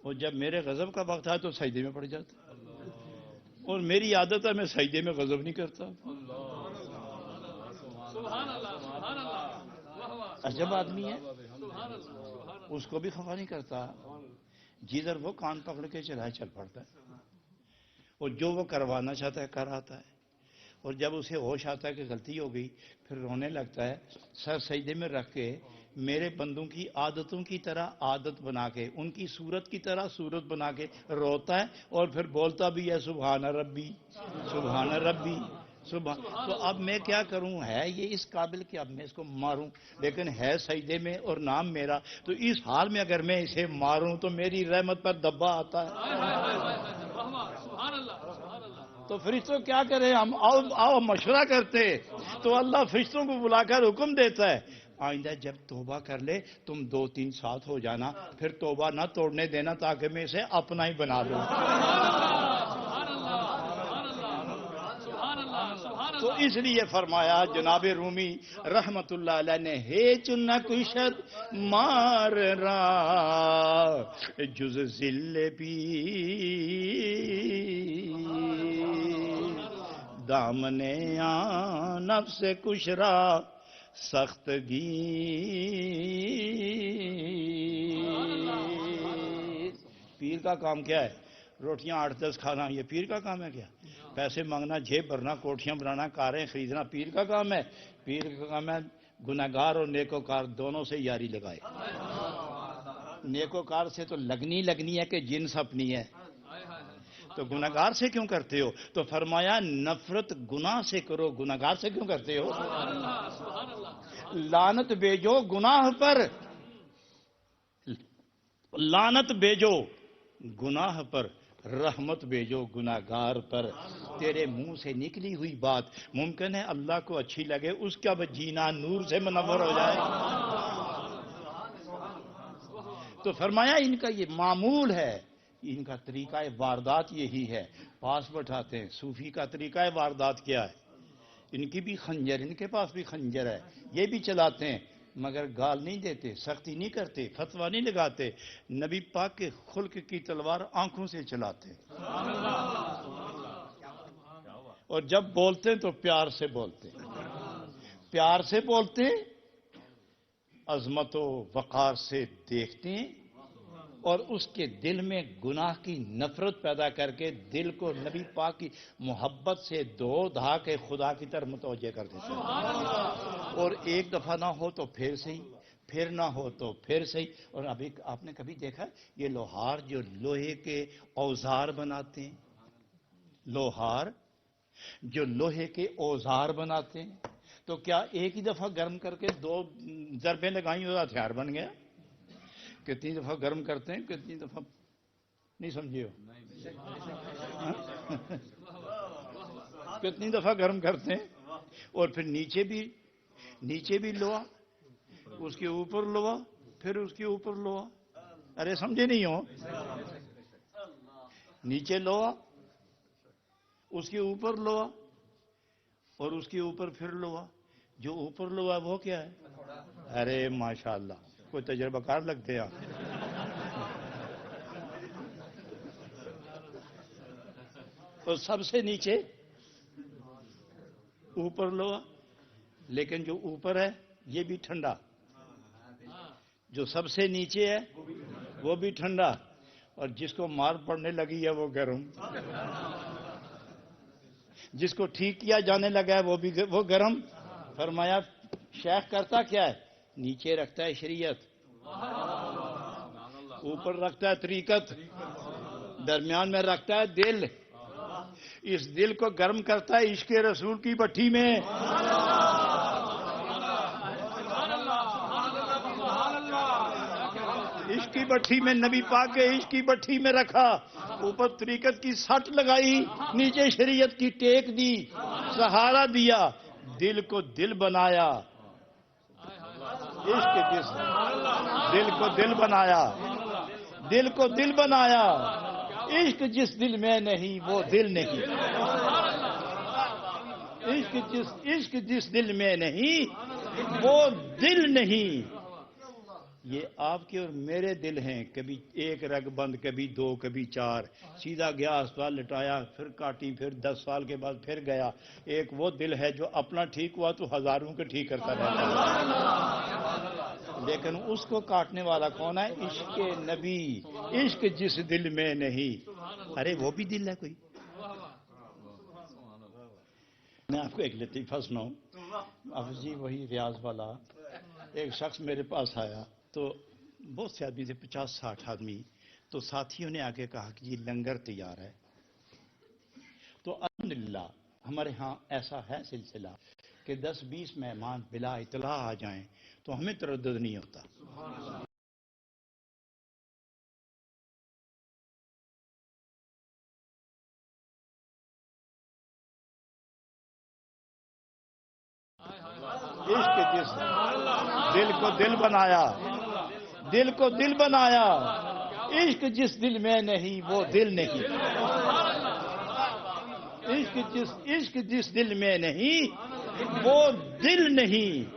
اور جب میرے غضب کا وقت ہے تو سجدے میں پڑ جاتا، اور میری عادت ہے میں سجدے میں غضب نہیں کرتا۔ عجب آدمی ہے، اس کو بھی خفا نہیں کرتا، جدھر وہ کان پکڑ کے چلا چل پڑتا ہے، اور جو وہ کروانا چاہتا ہے کر آتا ہے، اور جب اسے ہوش آتا ہے کہ غلطی ہو گئی پھر رونے لگتا ہے، سر سجدے میں رکھ کے میرے بندوں کی عادتوں کی طرح عادت بنا کے، ان کی صورت کی طرح صورت بنا کے روتا ہے، اور پھر بولتا بھی ہے سبحان ربی سبحان ربی سبحان۔ تو اب میں کیا کروں؟ ہے یہ اس قابل کہ اب میں اس کو ماروں، لیکن ہے سجدے میں اور نام میرا، تو اس حال میں اگر میں اسے ماروں تو میری رحمت پر دبا آتا ہے۔ تو فرشتوں کیا کریں؟ ہم آؤ مشورہ کرتے، تو اللہ فرشتوں کو بلا کر حکم دیتا ہے آئندہ جب توبہ کر لے تم 2-3 ساتھ ہو جانا، پھر توبہ نہ توڑنے دینا تاکہ میں اسے اپنا ہی بنا لوں۔ تو اس لیے فرمایا جناب رومی رحمت اللہ علیہ نے ہیچ نقشد مار را جز ذل پیر، دامن آن نفس کشرا سخت گیر۔ پیر کا کام کیا ہے؟ روٹیاں 8-10 کھانا، یہ پیر کا کام ہے کیا؟ پیسے مانگنا، جیب بھرنا، کوٹھیاں بنانا، کاریں خریدنا پیر کا کام ہے؟ پیر کا کام ہے گناہگار اور نیکوکار دونوں سے یاری لگائے۔ نیکوکار سے تو لگنی ہے کہ جنس اپنی ہے، تو گناہگار سے کیوں کرتے ہو؟ تو فرمایا نفرت گناہ سے کرو، گناہگار سے کیوں کرتے ہو؟ لعنت بھیجو گناہ پر، لعنت بھیجو گناہ پر، رحمت بھیجو گناہگار پر۔ تیرے منہ سے نکلی ہوئی بات ممکن ہے اللہ کو اچھی لگے، اس کا جینا نور سے منور ہو جائے۔ تو فرمایا ان کا یہ معمول ہے، ان کا طریقہ واردات یہی ہے۔ پاس بٹھاتے ہیں۔ صوفی کا طریقہ واردات کیا ہے؟ ان کی بھی خنجر، ان کے پاس بھی خنجر ہے، یہ بھی چلاتے ہیں، مگر گال نہیں دیتے، سختی نہیں کرتے، فتویٰ نہیں لگاتے۔ نبی پاک کے خلق کی تلوار آنکھوں سے چلاتے ہیں، اور جب بولتے ہیں تو پیار سے بولتے ہیں، پیار سے بولتے ہیں، عظمت و وقار سے دیکھتے ہیں، اور اس کے دل میں گناہ کی نفرت پیدا کر کے دل کو نبی پاک کی محبت سے دھو دھا کے خدا کی طرف متوجہ کر دیتے ہیں۔ اور ایک دفعہ نہ ہو تو پھر صحیح، پھر نہ ہو تو پھر صحیح۔ اور ابھی آپ نے کبھی دیکھا یہ لوہار جو لوہے کے اوزار بناتے ہیں، لوہار جو لوہے کے اوزار بناتے ہیں، تو کیا ایک ہی دفعہ گرم کر کے 2 ضربیں لگائیں اور ہتھیار بن گیا؟ کتنی دفعہ گرم کرتے ہیں، کتنی دفعہ نہیں سمجھے ہو؟ کتنی دفعہ گرم کرتے ہیں، اور پھر نیچے بھی لوہا، اس کے اوپر لوہا، پھر اس کے اوپر لوہا۔ ارے سمجھے نہیں ہو؟ نیچے لوہا، اس کے اوپر لوہا، اور اس کے اوپر پھر لوہا۔ جو اوپر لوہا وہ کیا ہے؟ ارے ماشاءاللہ، کوئی تجربہ کار لگتے ہیں آپ۔ اور سب سے نیچے اوپر لوہا، لیکن جو اوپر ہے یہ بھی ٹھنڈا، جو سب سے نیچے ہے وہ بھی ٹھنڈا، اور جس کو مار پڑنے لگی ہے وہ گرم، جس کو ٹھیک کیا جانے لگا ہے وہ گرم۔ فرمایا شیخ کرتا کیا ہے؟ نیچے رکھتا ہے شریعت، اوپر رکھتا ہے طریقت، درمیان میں رکھتا ہے دل، اس دل کو گرم کرتا ہے عشق رسول کی بھٹی میں۔ عشق کی بھٹی میں، نبی پاک کے عشق کی بھٹی میں رکھا، اوپر طریقت کی سٹ لگائی، نیچے شریعت کی ٹیک دی، سہارا دیا، دل کو دل بنایا۔ عشق جس دل کو دل بنایا، دل کو دل بنایا، عشق جس دل میں نہیں وہ دل نہیں، عشق جس دل میں نہیں وہ دل نہیں۔ یہ آپ کے اور میرے دل ہیں، کبھی ایک رگ بند، کبھی 2، کبھی 4، سیدھا گیا اسپتال لٹایا، پھر کاٹی، پھر 10 سال کے بعد پھر گیا۔ ایک وہ دل ہے جو اپنا ٹھیک ہوا تو ہزاروں کے ٹھیک کرتا رہتا ہے، لیکن اس کو کاٹنے والا کون ہے؟ عشق نبی، عشق جس دل میں نہیں۔ ارے وہ بھی دل ہے کوئی؟ میں آپ کو ایک لطیفہ سناؤں۔ اب جی وہی ریاض والا ایک شخص میرے پاس آیا، تو بہت سے آدمی تھے، 50-60 آدمی، تو ساتھیوں نے آگے کہا کہ یہ لنگر تیار ہے۔ تو الحمدللہ ہمارے ہاں ایسا ہے سلسلہ کہ 10-20 مہمان بلا اطلاع آ جائیں تو ہمیں تردد نہیں ہوتا۔ عشق جس دل کو دل بنایا، دل کو دل بنایا، عشق جس دل میں نہیں وہ دل نہیں، عشق جس دل میں نہیں وہ دل نہیں۔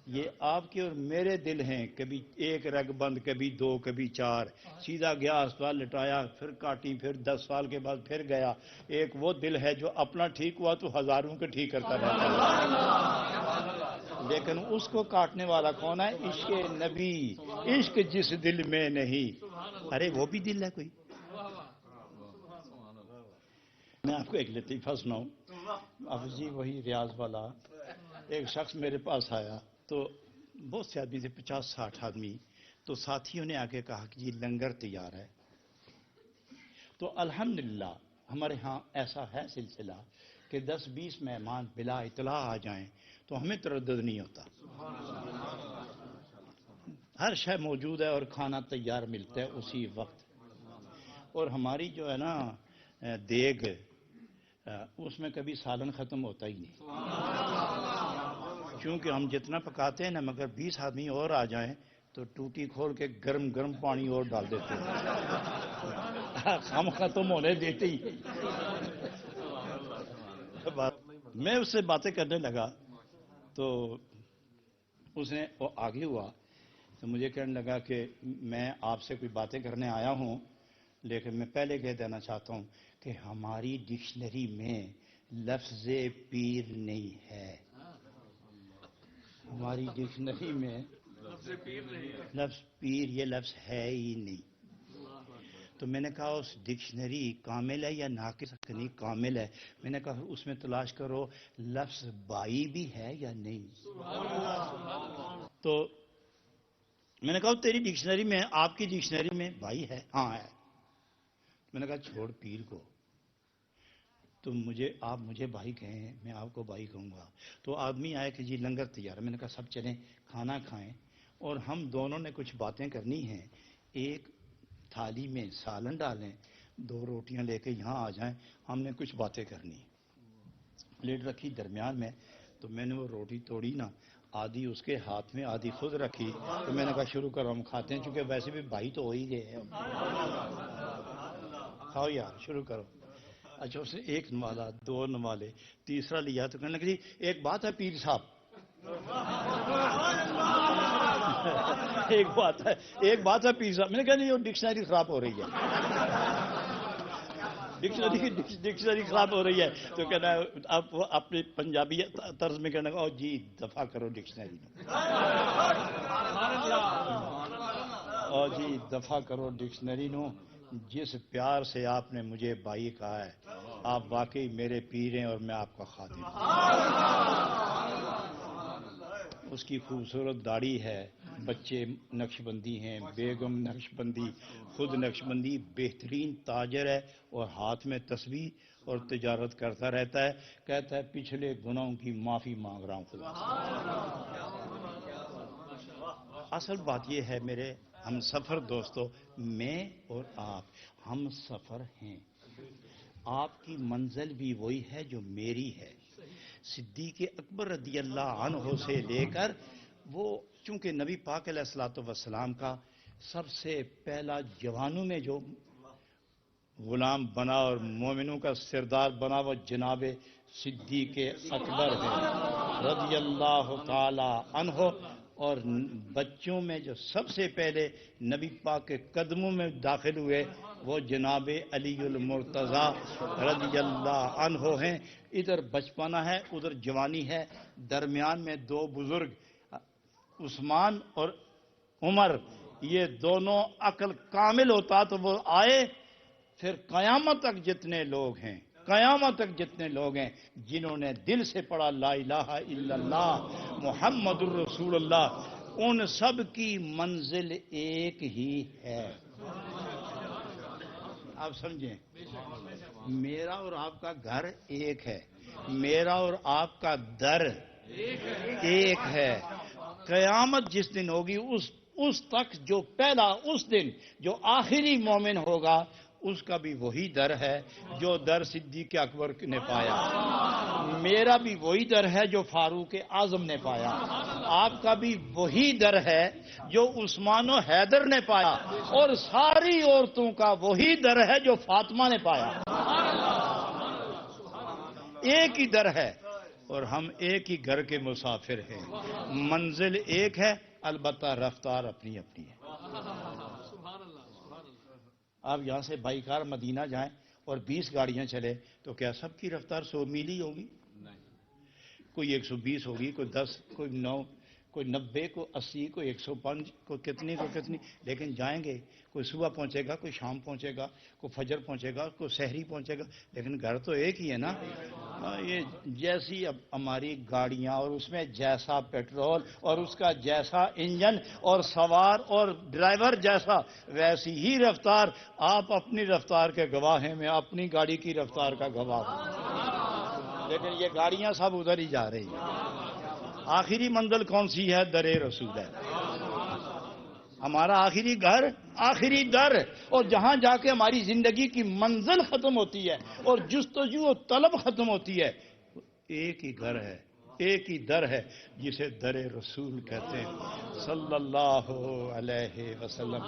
یہ آپ کے اور میرے دل ہیں، کبھی ایک رگ بند، کبھی 2، کبھی 4، سیدھا گیا اسپتال لٹایا، پھر کاٹی، پھر 10 سال کے بعد پھر گیا۔ ایک وہ دل ہے جو اپنا ٹھیک ہوا تو ہزاروں کے ٹھیک کرتا رہتا ہے، لیکن اس کو کاٹنے والا کون ہے؟ عشق نبی، عشق جس دل میں نہیں۔ ارے وہ بھی دل ہے کوئی؟ میں آپ کو ایک لطیفہ سناؤں. اب جی وہی ریاض والا ایک شخص میرے پاس آیا تو بہت سے آدمی تھے, 50-60 آدمی. تو ساتھیوں نے آگے کہا کہ جی لنگر تیار ہے. تو الحمدللہ ہمارے ہاں ایسا ہے سلسلہ کہ 10-20 مہمان بلا اطلاع آ جائیں تو ہمیں تردد نہیں ہوتا. ہر شے موجود ہے اور کھانا تیار ملتا ہے اسی وقت. اور ہماری جو ہے نا دیگ, اس میں کبھی سالن ختم ہوتا ہی نہیں, کیونکہ ہم جتنا پکاتے ہیں نا, مگر 20 آدمی اور آ جائیں تو ٹوٹی کھول کے گرم گرم پانی اور ڈال دیتے ہیں, ہم ختم ہونے دیتے ہی. میں اس سے باتیں کرنے لگا تو اس نے وہ آگے ہوا تو مجھے کہنے لگا کہ میں آپ سے کوئی باتیں کرنے آیا ہوں, لیکن میں پہلے کہہ دینا چاہتا ہوں کہ ہماری ڈکشنری میں لفظ پیر نہیں ہے. ہماری ڈکشنری میں لفظ پیر یہ لفظ ہے ہی نہیں. تو میں نے کہا اس ڈکشنری کامل ہے یا ناقص؟ نہیں کامل ہے. میں نے کہا اس میں تلاش کرو لفظ بائی بھی ہے یا نہیں. تو میں نے کہا تیری ڈکشنری میں, آپ کی ڈکشنری میں بائی ہے؟ ہاں ہے. میں نے کہا چھوڑ پیر کو, تم آپ مجھے بھائی کہیں, میں آپ کو بھائی کہوں گا. تو آدمی آئے کہ جی لنگر تیار ہے. میں نے کہا سب چلیں کھانا کھائیں اور ہم دونوں نے کچھ باتیں کرنی ہیں. ایک تھالی میں سالن ڈالیں, 2 روٹیاں لے کے یہاں آ جائیں, ہم نے کچھ باتیں کرنی. پلیٹ رکھی درمیان میں, تو میں نے وہ روٹی توڑی نا, آدھی اس کے ہاتھ میں آدھی خود رکھی. تو میں نے کہا شروع کرو, ہم کھاتے ہیں, چونکہ ویسے بھی بھائی تو ہو ہی گئے ہیں, کھاؤ یار شروع کرو. اچھا اس نے 1 نوالا, 2 نوالے, تیسرا لیا تو کہنے لگا جی ایک بات ہے پیر صاحب, ایک بات ہے پیر صاحب. میں نے کہا نہیں وہ ڈکشنری خراب ہو رہی ہے, ڈکشنری خراب ہو رہی ہے. تو کہنا آپ اپنی پنجابی طرز میں کہنا او جی دفع کرو ڈکشنری, او جی دفع کرو ڈکشنری نو. جس پیار سے آپ نے مجھے بھائی کہا ہے, آپ واقعی میرے پیر ہیں اور میں آپ کا خادم ہوں. اس کی خوبصورت داڑھی ہے, بچے نقش بندی ہیں, بیگم نقش بندی, خود نقش بندی, بہترین تاجر ہے اور ہاتھ میں تسبیح اور تجارت کرتا رہتا ہے. کہتا ہے پچھلے گناہوں کی معافی مانگ رہا ہوں خدا سے. اصل بات یہ ہے میرے ہم سفر دوستو, میں اور آپ ہم سفر ہیں. آپ کی منزل بھی وہی ہے جو میری ہے. صدیق اکبر رضی اللہ عنہ سے لے کر وہ, چونکہ نبی پاک علیہ الصلوۃ والسلام کا سب سے پہلا جوانوں میں جو غلام بنا اور مومنوں کا سردار بنا وہ جناب صدیق اکبر ہے رضی اللہ تعالی عنہ. اور بچوں میں جو سب سے پہلے نبی پاک کے قدموں میں داخل ہوئے وہ جناب علی المرتضیٰ رضی اللہ عنہ ہیں. ادھر بچپنا ہے ادھر جوانی ہے, درمیان میں 2 بزرگ عثمان اور عمر, یہ دونوں عقل کامل ہوتا تو وہ آئے. پھر قیامت تک جتنے لوگ ہیں, قیامت تک جتنے لوگ ہیں جنہوں نے دل سے پڑھا لا الہ الا اللہ محمد الرسول اللہ, ان سب کی منزل ایک ہی ہے. آپ سمجھیں, میرا اور آپ کا گھر ایک ہے, میرا اور آپ کا در ایک ہے. قیامت جس دن ہوگی اس تک جو پہلا, اس دن جو آخری مومن ہوگا اس کا بھی وہی در ہے جو در صدیق اکبر نے پایا. میرا بھی وہی در ہے جو فاروق اعظم نے پایا. آپ کا بھی وہی در ہے جو عثمان و حیدر نے پایا. اور ساری عورتوں کا وہی در ہے جو فاطمہ نے پایا. ایک ہی در ہے اور ہم ایک ہی گھر کے مسافر ہیں. منزل ایک ہے, البتہ رفتار اپنی اپنی ہے. آپ یہاں سے بائی کار مدینہ جائیں اور 20 گاڑیاں چلے تو کیا سب کی رفتار 100 میل ہی ہوگی؟ کوئی 120 ہوگی, کوئی 10, کوئی 9, کوئی 90 کو 80 کو 105 کو کتنی لیکن جائیں گے. کوئی صبح پہنچے گا, کوئی شام پہنچے گا, کوئی فجر پہنچے گا, کوئی سحری پہنچے گا, لیکن گھر تو ایک ہی ہے نا. یہ جیسی اب ہماری گاڑیاں اور اس میں جیسا پیٹرول اور اس کا جیسا انجن اور سوار اور ڈرائیور جیسا ویسی ہی رفتار. آپ اپنی رفتار کے گواہ ہیں, میں اپنی گاڑی کی رفتار کا گواہ ہوں, لیکن یہ گاڑیاں سب ادھر ہی جا رہی ہیں. آخری منزل کون سی ہے؟ در رسول ہے. ہمارا آخری گھر, آخری در, اور جہاں جا کے ہماری زندگی کی منزل ختم ہوتی ہے اور جستجو و طلب ختم ہوتی ہے, ایک ہی گھر ہے, ایک ہی در ہے جسے در رسول کہتے ہیں صلی اللہ علیہ وسلم.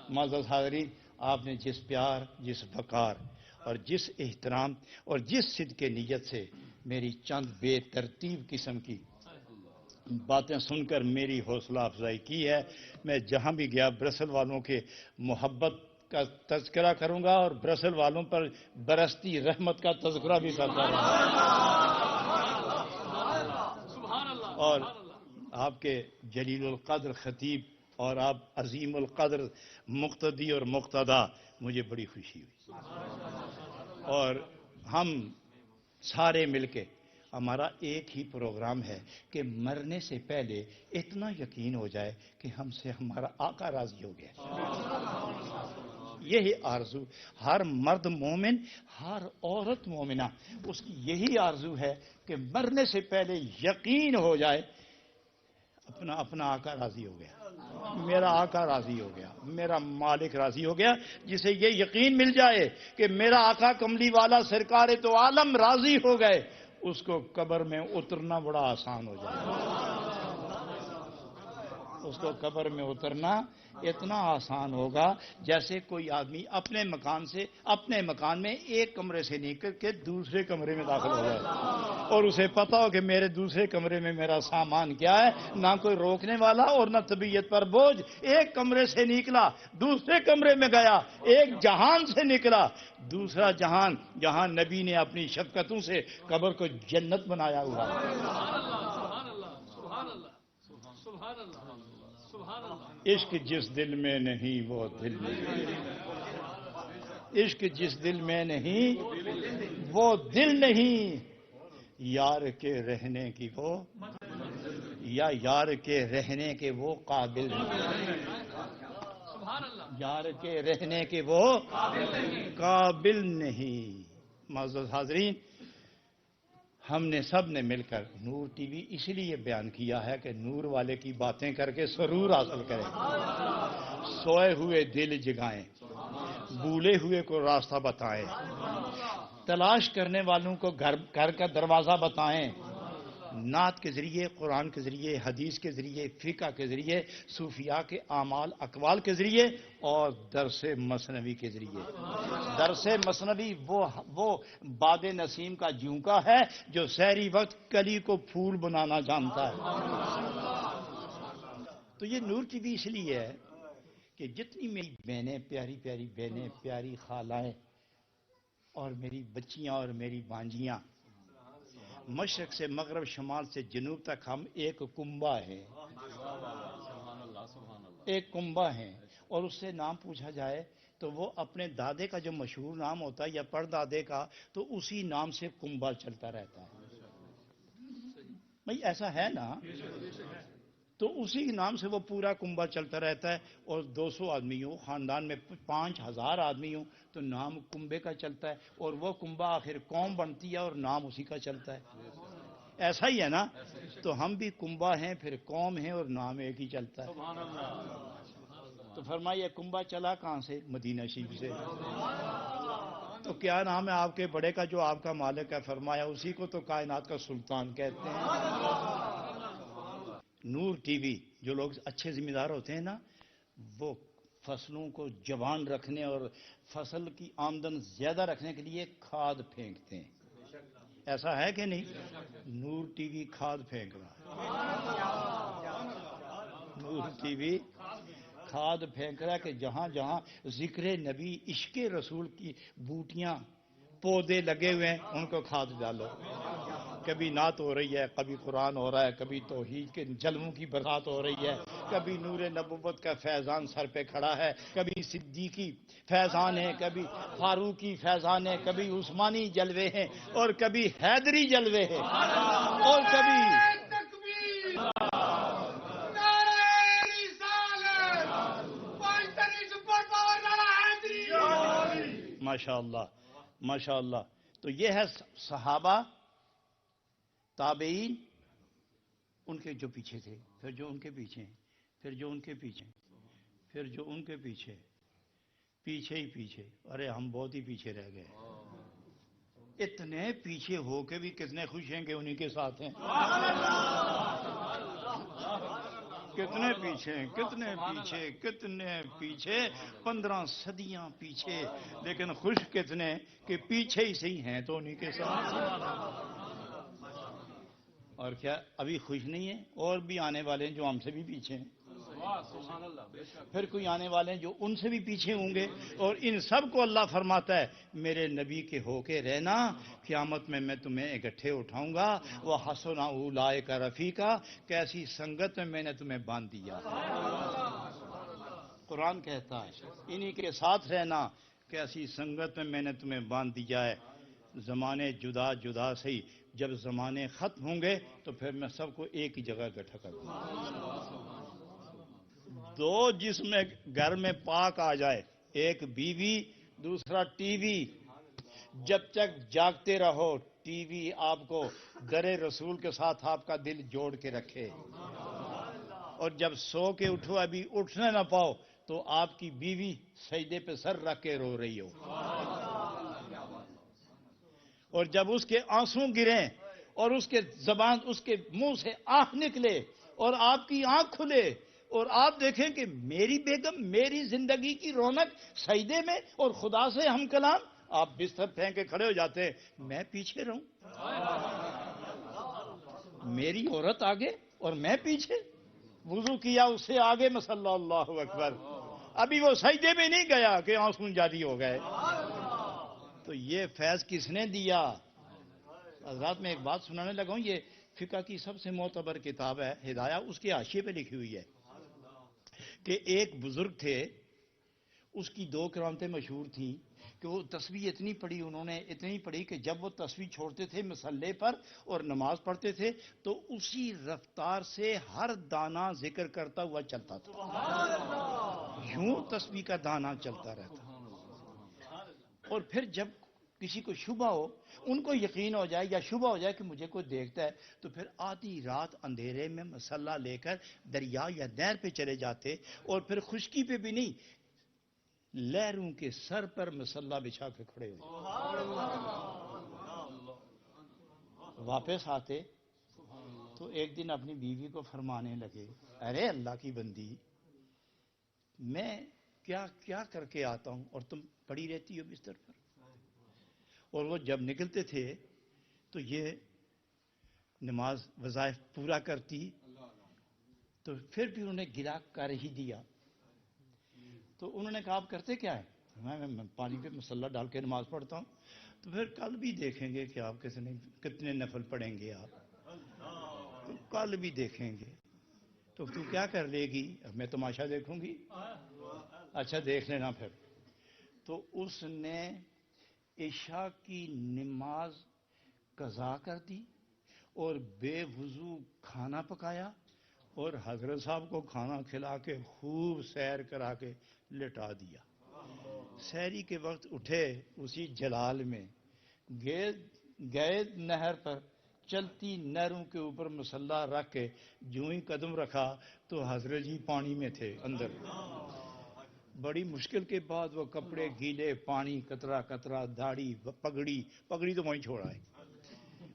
معزز حاضرین, آپ نے جس پیار, جس وقار اور جس احترام اور جس صدق نیت سے میری چند بے ترتیب قسم کی باتیں سن کر میری حوصلہ افزائی کی ہے, میں جہاں بھی گیا برسل والوں کے محبت کا تذکرہ کروں گا اور برسل والوں پر برستی رحمت کا تذکرہ بھی کرتا رہوں گا. اور آپ کے جلیل القدر خطیب اور آپ عظیم القدر مقتدی اور مقتدا, مجھے بڑی خوشی ہوئی. اور ہم سارے مل کے, ہمارا ایک ہی پروگرام ہے کہ مرنے سے پہلے اتنا یقین ہو جائے کہ ہم سے ہمارا آقا راضی ہو گیا. یہی آرزو ہر مرد مومن, ہر عورت مومنہ, اس کی یہی آرزو ہے کہ مرنے سے پہلے یقین ہو جائے اپنا آقا راضی ہو گیا, میرا آقا راضی ہو گیا, میرا مالک راضی ہو گیا. جسے یہ یقین مل جائے کہ میرا آقا کملی والا سرکار تو عالم راضی ہو گئے, اس کو قبر میں اترنا بڑا آسان ہو جائے. اس کو قبر میں اترنا اتنا آسان ہوگا جیسے کوئی آدمی اپنے مکان میں ایک کمرے سے نکل کے دوسرے کمرے میں داخل ہو جائے اور اسے پتا ہو کہ میرے دوسرے کمرے میں میرا سامان کیا ہے, نہ کوئی روکنے والا اور نہ طبیعت پر بوجھ. ایک کمرے سے نکلا, دوسرے کمرے میں گیا, ایک جہان سے نکلا, دوسرا جہان جہاں نبی نے اپنی شفقتوں سے قبر کو جنت بنایا ہوا. عشق جس دل میں نہیں وہ دل نہیں, عشق جس دل میں نہیں وہ دل نہیں, یار کے رہنے کی وہ یا یار کے رہنے کے وہ قابل نہیں, یار کے رہنے کے وہ قابل نہیں. معزز حاضرین, ہم نے سب نے مل کر نور ٹی وی اس لیے بیان کیا ہے کہ نور والے کی باتیں کر کے سرور حاصل کریں, سوئے ہوئے دل جگائیں, بھولے ہوئے کو راستہ بتائیں, تلاش کرنے والوں کو گھر کا دروازہ بتائیں. نعت کے ذریعے, قرآن کے ذریعے, حدیث کے ذریعے, فقہ کے ذریعے, صوفیاء کے اعمال اقوال کے ذریعے اور درس مثنوی کے ذریعے. درس مثنوی وہ باد نسیم کا جھونکا ہے جو سحری وقت کلی کو پھول بنانا جانتا ہے. تو یہ نور ٹی وی اس لیے ہے کہ جتنی میری بہنیں, پیاری پیاری بہنیں, پیاری خالائیں اور میری بچیاں اور میری بانجیاں, مشرق سے مغرب, شمال سے جنوب تک ہم ایک کنبہ ہیں, ایک کنبہ ہیں. اور اس سے نام پوچھا جائے تو وہ اپنے دادے کا جو مشہور نام ہوتا ہے یا پردادے کا, تو اسی نام سے کنبہ چلتا رہتا ہے. بھئی ایسا ہے نا, تو اسی نام سے وہ پورا کنبہ چلتا رہتا ہے. اور 200 آدمی ہوں, خاندان میں 5000 آدمی ہوں, تو نام کنبے کا چلتا ہے, اور وہ کنبہ آخر قوم بنتی ہے اور نام اسی کا چلتا ہے. ایسا ہی ہے نا, تو ہم بھی کنبہ ہیں, پھر قوم ہیں, اور نام ایک ہی چلتا ہے. تو فرمائیے کنبہ چلا کہاں سے؟ مدینہ شریف سے. تو کیا نام ہے آپ کے بڑے کا جو آپ کا مالک ہے؟ فرمایا اسی کو تو کائنات کا سلطان کہتے ہیں. نور ٹی وی جو لوگ اچھے ذمہ دار ہوتے ہیں نا, وہ فصلوں کو جوان رکھنے اور فصل کی آمدن زیادہ رکھنے کے لیے کھاد پھینکتے ہیں. ایسا ہے کہ نہیں؟ نور ٹی وی کھاد پھینک رہا ہے. نور ٹی وی کھاد پھینک رہا ہے کہ جہاں جہاں ذکر نبی, عشق رسول کی بوٹیاں, پودے لگے ہوئے ہیں, ان کو کھاد ڈالو. کبھی نعت ہو رہی ہے، کبھی قرآن ہو رہا ہے، کبھی توحید کے جلووں کی برسات ہو رہی ہے، کبھی نور نبوت کا فیضان سر پہ کھڑا ہے، کبھی صدیقی فیضان ہے، کبھی فاروقی فیضان ہے، کبھی عثمانی جلوے ہیں، اور کبھی حیدری جلوے ہیں، اور کبھی ماشاء اللہ ماشاء اللہ. تو یہ ہے صحابہ، تابعین، ان کے جو پیچھے تھے، پھر جو ان کے پیچھے، پھر جو ان کے پیچھے، پھر جو ان کے پیچھے، پیچھے ہی پیچھے. ارے ہم بہت ہی پیچھے رہ گئے. اتنے پیچھے ہو کے بھی کتنے خوش ہیں کہ انہی کے ساتھ ہیں. کتنے پیچھے، کتنے پیچھے، کتنے پیچھے، 15 صدیاں پیچھے، لیکن خوش کتنے کہ پیچھے ہی صحیح ہیں تو انہی کے ساتھ. اور کیا ابھی خوش نہیں ہیں؟ اور بھی آنے والے ہیں جو ہم سے بھی پیچھے ہیں. پھر کوئی آنے والے ہیں جو ان سے بھی پیچھے ہوں گے. اور ان سب کو اللہ فرماتا ہے میرے نبی کے ہو کے رہنا، قیامت میں تمہیں اکٹھے اٹھاؤں گا. وہ حسن اولئک رفیقا، کیسی سنگت میں نے تمہیں باندھ دیا. قرآن کہتا ہے انہی کے ساتھ رہنا، کیسی سنگت میں نے تمہیں باندھ دیا ہے. زمانے جدا جدا سے ہی جب زمانے ختم ہوں گے تو پھر میں سب کو ایک ہی جگہ اکٹھا کر دوں گا. دو جس میں گھر میں پاک آ جائے، ایک بیوی، دوسرا ٹی وی. جب تک جاگتے رہو ٹی وی آپ کو در رسول کے ساتھ آپ کا دل جوڑ کے رکھے، اور جب سو کے اٹھو ابھی اٹھنے نہ پاؤ تو آپ کی بیوی سجدے پہ سر رکھ کے رو رہی ہو، اور جب اس کے آنسو گریں اور اس کے زبان، اس کے منہ سے آہ نکلے اور آپ کی آنکھ کھلے اور آپ دیکھیں کہ میری بیگم، میری زندگی کی رونق سجدے میں اور خدا سے ہم کلام، آپ بستر پھینک کے کھڑے ہو جاتے ہیں. میں پیچھے رہوں، میری عورت آگے اور میں پیچھے. وضو کیا اس سے آگے میں صلی اللہ اکبر، ابھی وہ سجدے میں نہیں گیا کہ آنسو جاری ہو گئے. تو یہ فیض کس نے دیا؟ حضرات میں ایک بات سنانے لگا ہوں، یہ فقہ کی سب سے معتبر کتاب ہے ہدایہ، اس کے حاشیے پہ لکھی ہوئی ہے کہ ایک بزرگ تھے، اس کی 2 کرامتیں مشہور تھیں کہ وہ تسبیح اتنی پڑھی، انہوں نے اتنی پڑھی کہ جب وہ تسبیح چھوڑتے تھے مصلے پر اور نماز پڑھتے تھے تو اسی رفتار سے ہر دانہ ذکر کرتا ہوا چلتا تھا. یوں تسبیح کا دانہ چلتا رہتا. اور پھر جب کسی کو شبہ ہو، ان کو یقین ہو جائے یا شبہ ہو جائے کہ مجھے کوئی دیکھتا ہے، تو پھر آدھی رات اندھیرے میں مصلہ لے کر دریا یا نہر پہ چلے جاتے، اور پھر خشکی پہ بھی نہیں، لہروں کے سر پر مصلہ بچھا کے کھڑے ہوئے. واپس آتے تو ایک دن اپنی بیوی کو فرمانے لگے، ارے اللہ کی بندی، میں کیا کر کے آتا ہوں اور تم پڑی رہتی ہو بستر پر. اور وہ جب نکلتے تھے تو یہ نماز وظائف پورا کرتی، تو پھر بھی انہوں نے گرا کر ہی دیا. تو انہوں نے کہا آپ کرتے کیا ہے؟ میں پانی پہ مصلہ ڈال کے نماز پڑھتا ہوں. تو پھر کل بھی دیکھیں گے کہ آپ کتنے نفل پڑھیں گے آپ، تو کل بھی دیکھیں گے. تو کیا کر لے گی؟ میں تماشا دیکھوں گی. اچھا دیکھ لینا پھر. تو اس نے عشاء کی نماز قضا کر دی اور بے وضو کھانا پکایا اور حضرت صاحب کو کھانا کھلا کے خوب سیر کرا کے لٹا دیا. سحری کے وقت اٹھے اسی جلال میں، گئے نہر پر، چلتی نہروں کے اوپر مصلہ رکھ کے جو ہی قدم رکھا تو حضرت جی پانی میں تھے اندر. بڑی مشکل کے بعد وہ کپڑے گیلے، پانی قطرہ قطرہ، داڑھی، پگڑی تو وہیں چھوڑا ہے،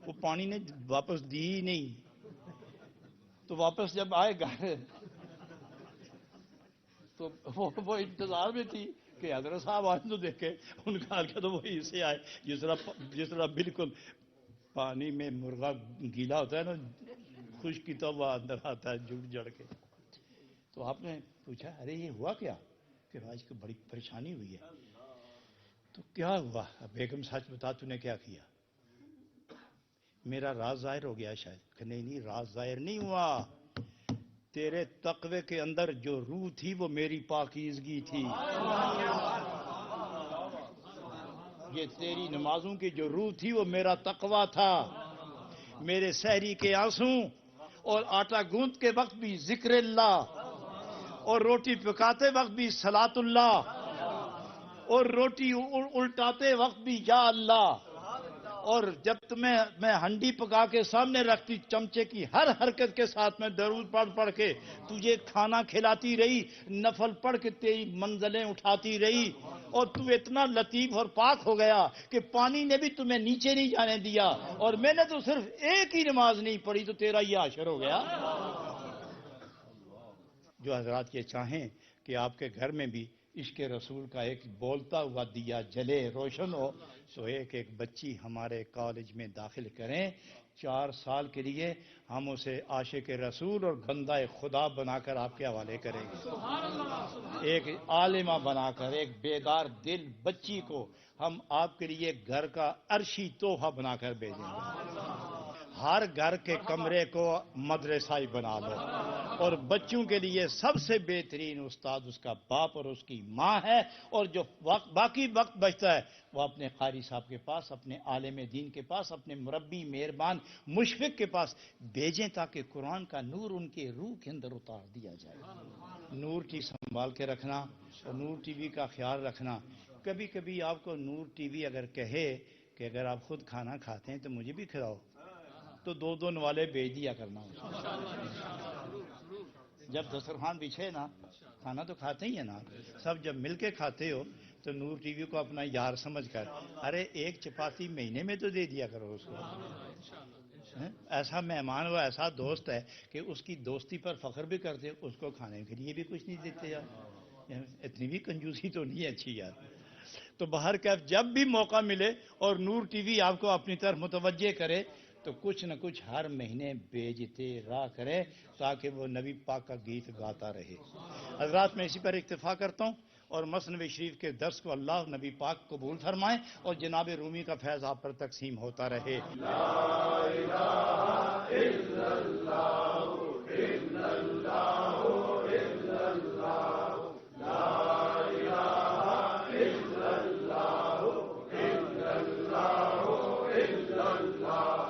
وہ پانی نے واپس دی ہی نہیں. تو واپس جب آئے گھر تو وہ انتظار میں تھی کہ حضرت صاحب آج تو دیکھے. ان کا حال تو وہی سے آئے جس طرح بالکل پانی میں مرغا گیلا ہوتا ہے نا، خشکی تو وہ اندر آتا ہے جڑ جڑ کے. تو آپ نے پوچھا ارے یہ ہوا کیا؟ کہ آج کو بڑی پریشانی ہوئی ہے. تو کیا ہوا؟ بیگم سچ بتا تو نے کیا کیا؟ میرا راز ظاہر ہو گیا شاید کہ نہیں راز ظاہر نہیں ہوا. تیرے تقوی کے اندر جو روح تھی وہ میری پاکیزگی تھی. یہ تیری نمازوں کی جو روح تھی وہ میرا تقوی تھا. میرے سحری کے آنسو اور آٹا گوندھ کے وقت بھی ذکر اللہ اور روٹی پکاتے وقت بھی صلاۃ اللہ اور روٹی الٹاتے وقت بھی یا اللہ. اور جب میں ہنڈی پکا کے سامنے رکھتی چمچے کی ہر حرکت کے ساتھ میں درود پڑھ پڑھ کے تجھے کھانا کھلاتی رہی, نفل پڑھ کے تیری منزلیں اٹھاتی رہی. اور تو اتنا لطیف اور پاک ہو گیا کہ پانی نے بھی تمہیں نیچے نہیں جانے دیا, اور میں نے تو صرف ایک ہی نماز نہیں پڑھی تو تیرا یہ عاشر ہو گیا. جو حضرات یہ چاہیں کہ آپ کے گھر میں بھی عشق رسول کا ایک بولتا ہوا دیا جلے, روشن ہو, تو ایک بچی ہمارے کالج میں داخل کریں. 4 سال کے لیے ہم اسے عاشق رسول اور بندہ خدا بنا کر آپ کے حوالے کریں گے. ایک عالمہ بنا کر ایک بیدار دل بچی کو ہم آپ کے لیے گھر کا عرشی تحفہ بنا کر بھیجیں گے. ہر گھر کے کمرے کو مدرسہ ہی بنا لو, اور بچوں کے لیے سب سے بہترین استاد اس کا باپ اور اس کی ماں ہے. اور جو باقی وقت بچتا ہے وہ اپنے قاری صاحب کے پاس, اپنے عالم دین کے پاس, اپنے مربی مہربان مشفق کے پاس بھیجیں تاکہ قرآن کا نور ان کے روح کے اندر اتار دیا جائے. نور ٹی سنبھال کے رکھنا اور نور ٹی وی کا خیال رکھنا. کبھی کبھی آپ کو نور ٹی وی اگر کہے کہ اگر آپ خود کھانا کھاتے ہیں تو مجھے بھی کھلاؤ, تو 2 نوالے بھیج دیا کرنا. جب دسترخوان بچھے نا, کھانا تو کھاتے ہی ہے نا, سب جب مل کے کھاتے ہو تو نور ٹی وی کو اپنا یار سمجھ کر ارے 1 چپاتی مہینے میں تو دے دیا کرو اس کو. ایسا مہمان ہو, ایسا دوست ہے کہ اس کی دوستی پر فخر بھی کرتے, اس کو کھانے کے لیے بھی کچھ نہیں دیتے یار. اتنی بھی کنجوسی تو نہیں اچھی یار. تو باہر کیف جب بھی موقع ملے اور نور ٹی وی آپ کو اپنی طرف متوجہ کرے تو کچھ نہ کچھ ہر مہینے بھیجتے رہا کرے تاکہ وہ نبی پاک کا گیت گاتا رہے. حضرات میں اسی پر اکتفا کرتا ہوں اور مثنوی شریف کے درس کو اللہ نبی پاک قبول فرمائیں اور جناب رومی کا فیض آپ پر تقسیم ہوتا رہے. لا الہ الا اللہ الا اللہ الا اللہ, لا الہ الا اللہ الا اللہ الا اللہ.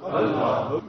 اللہ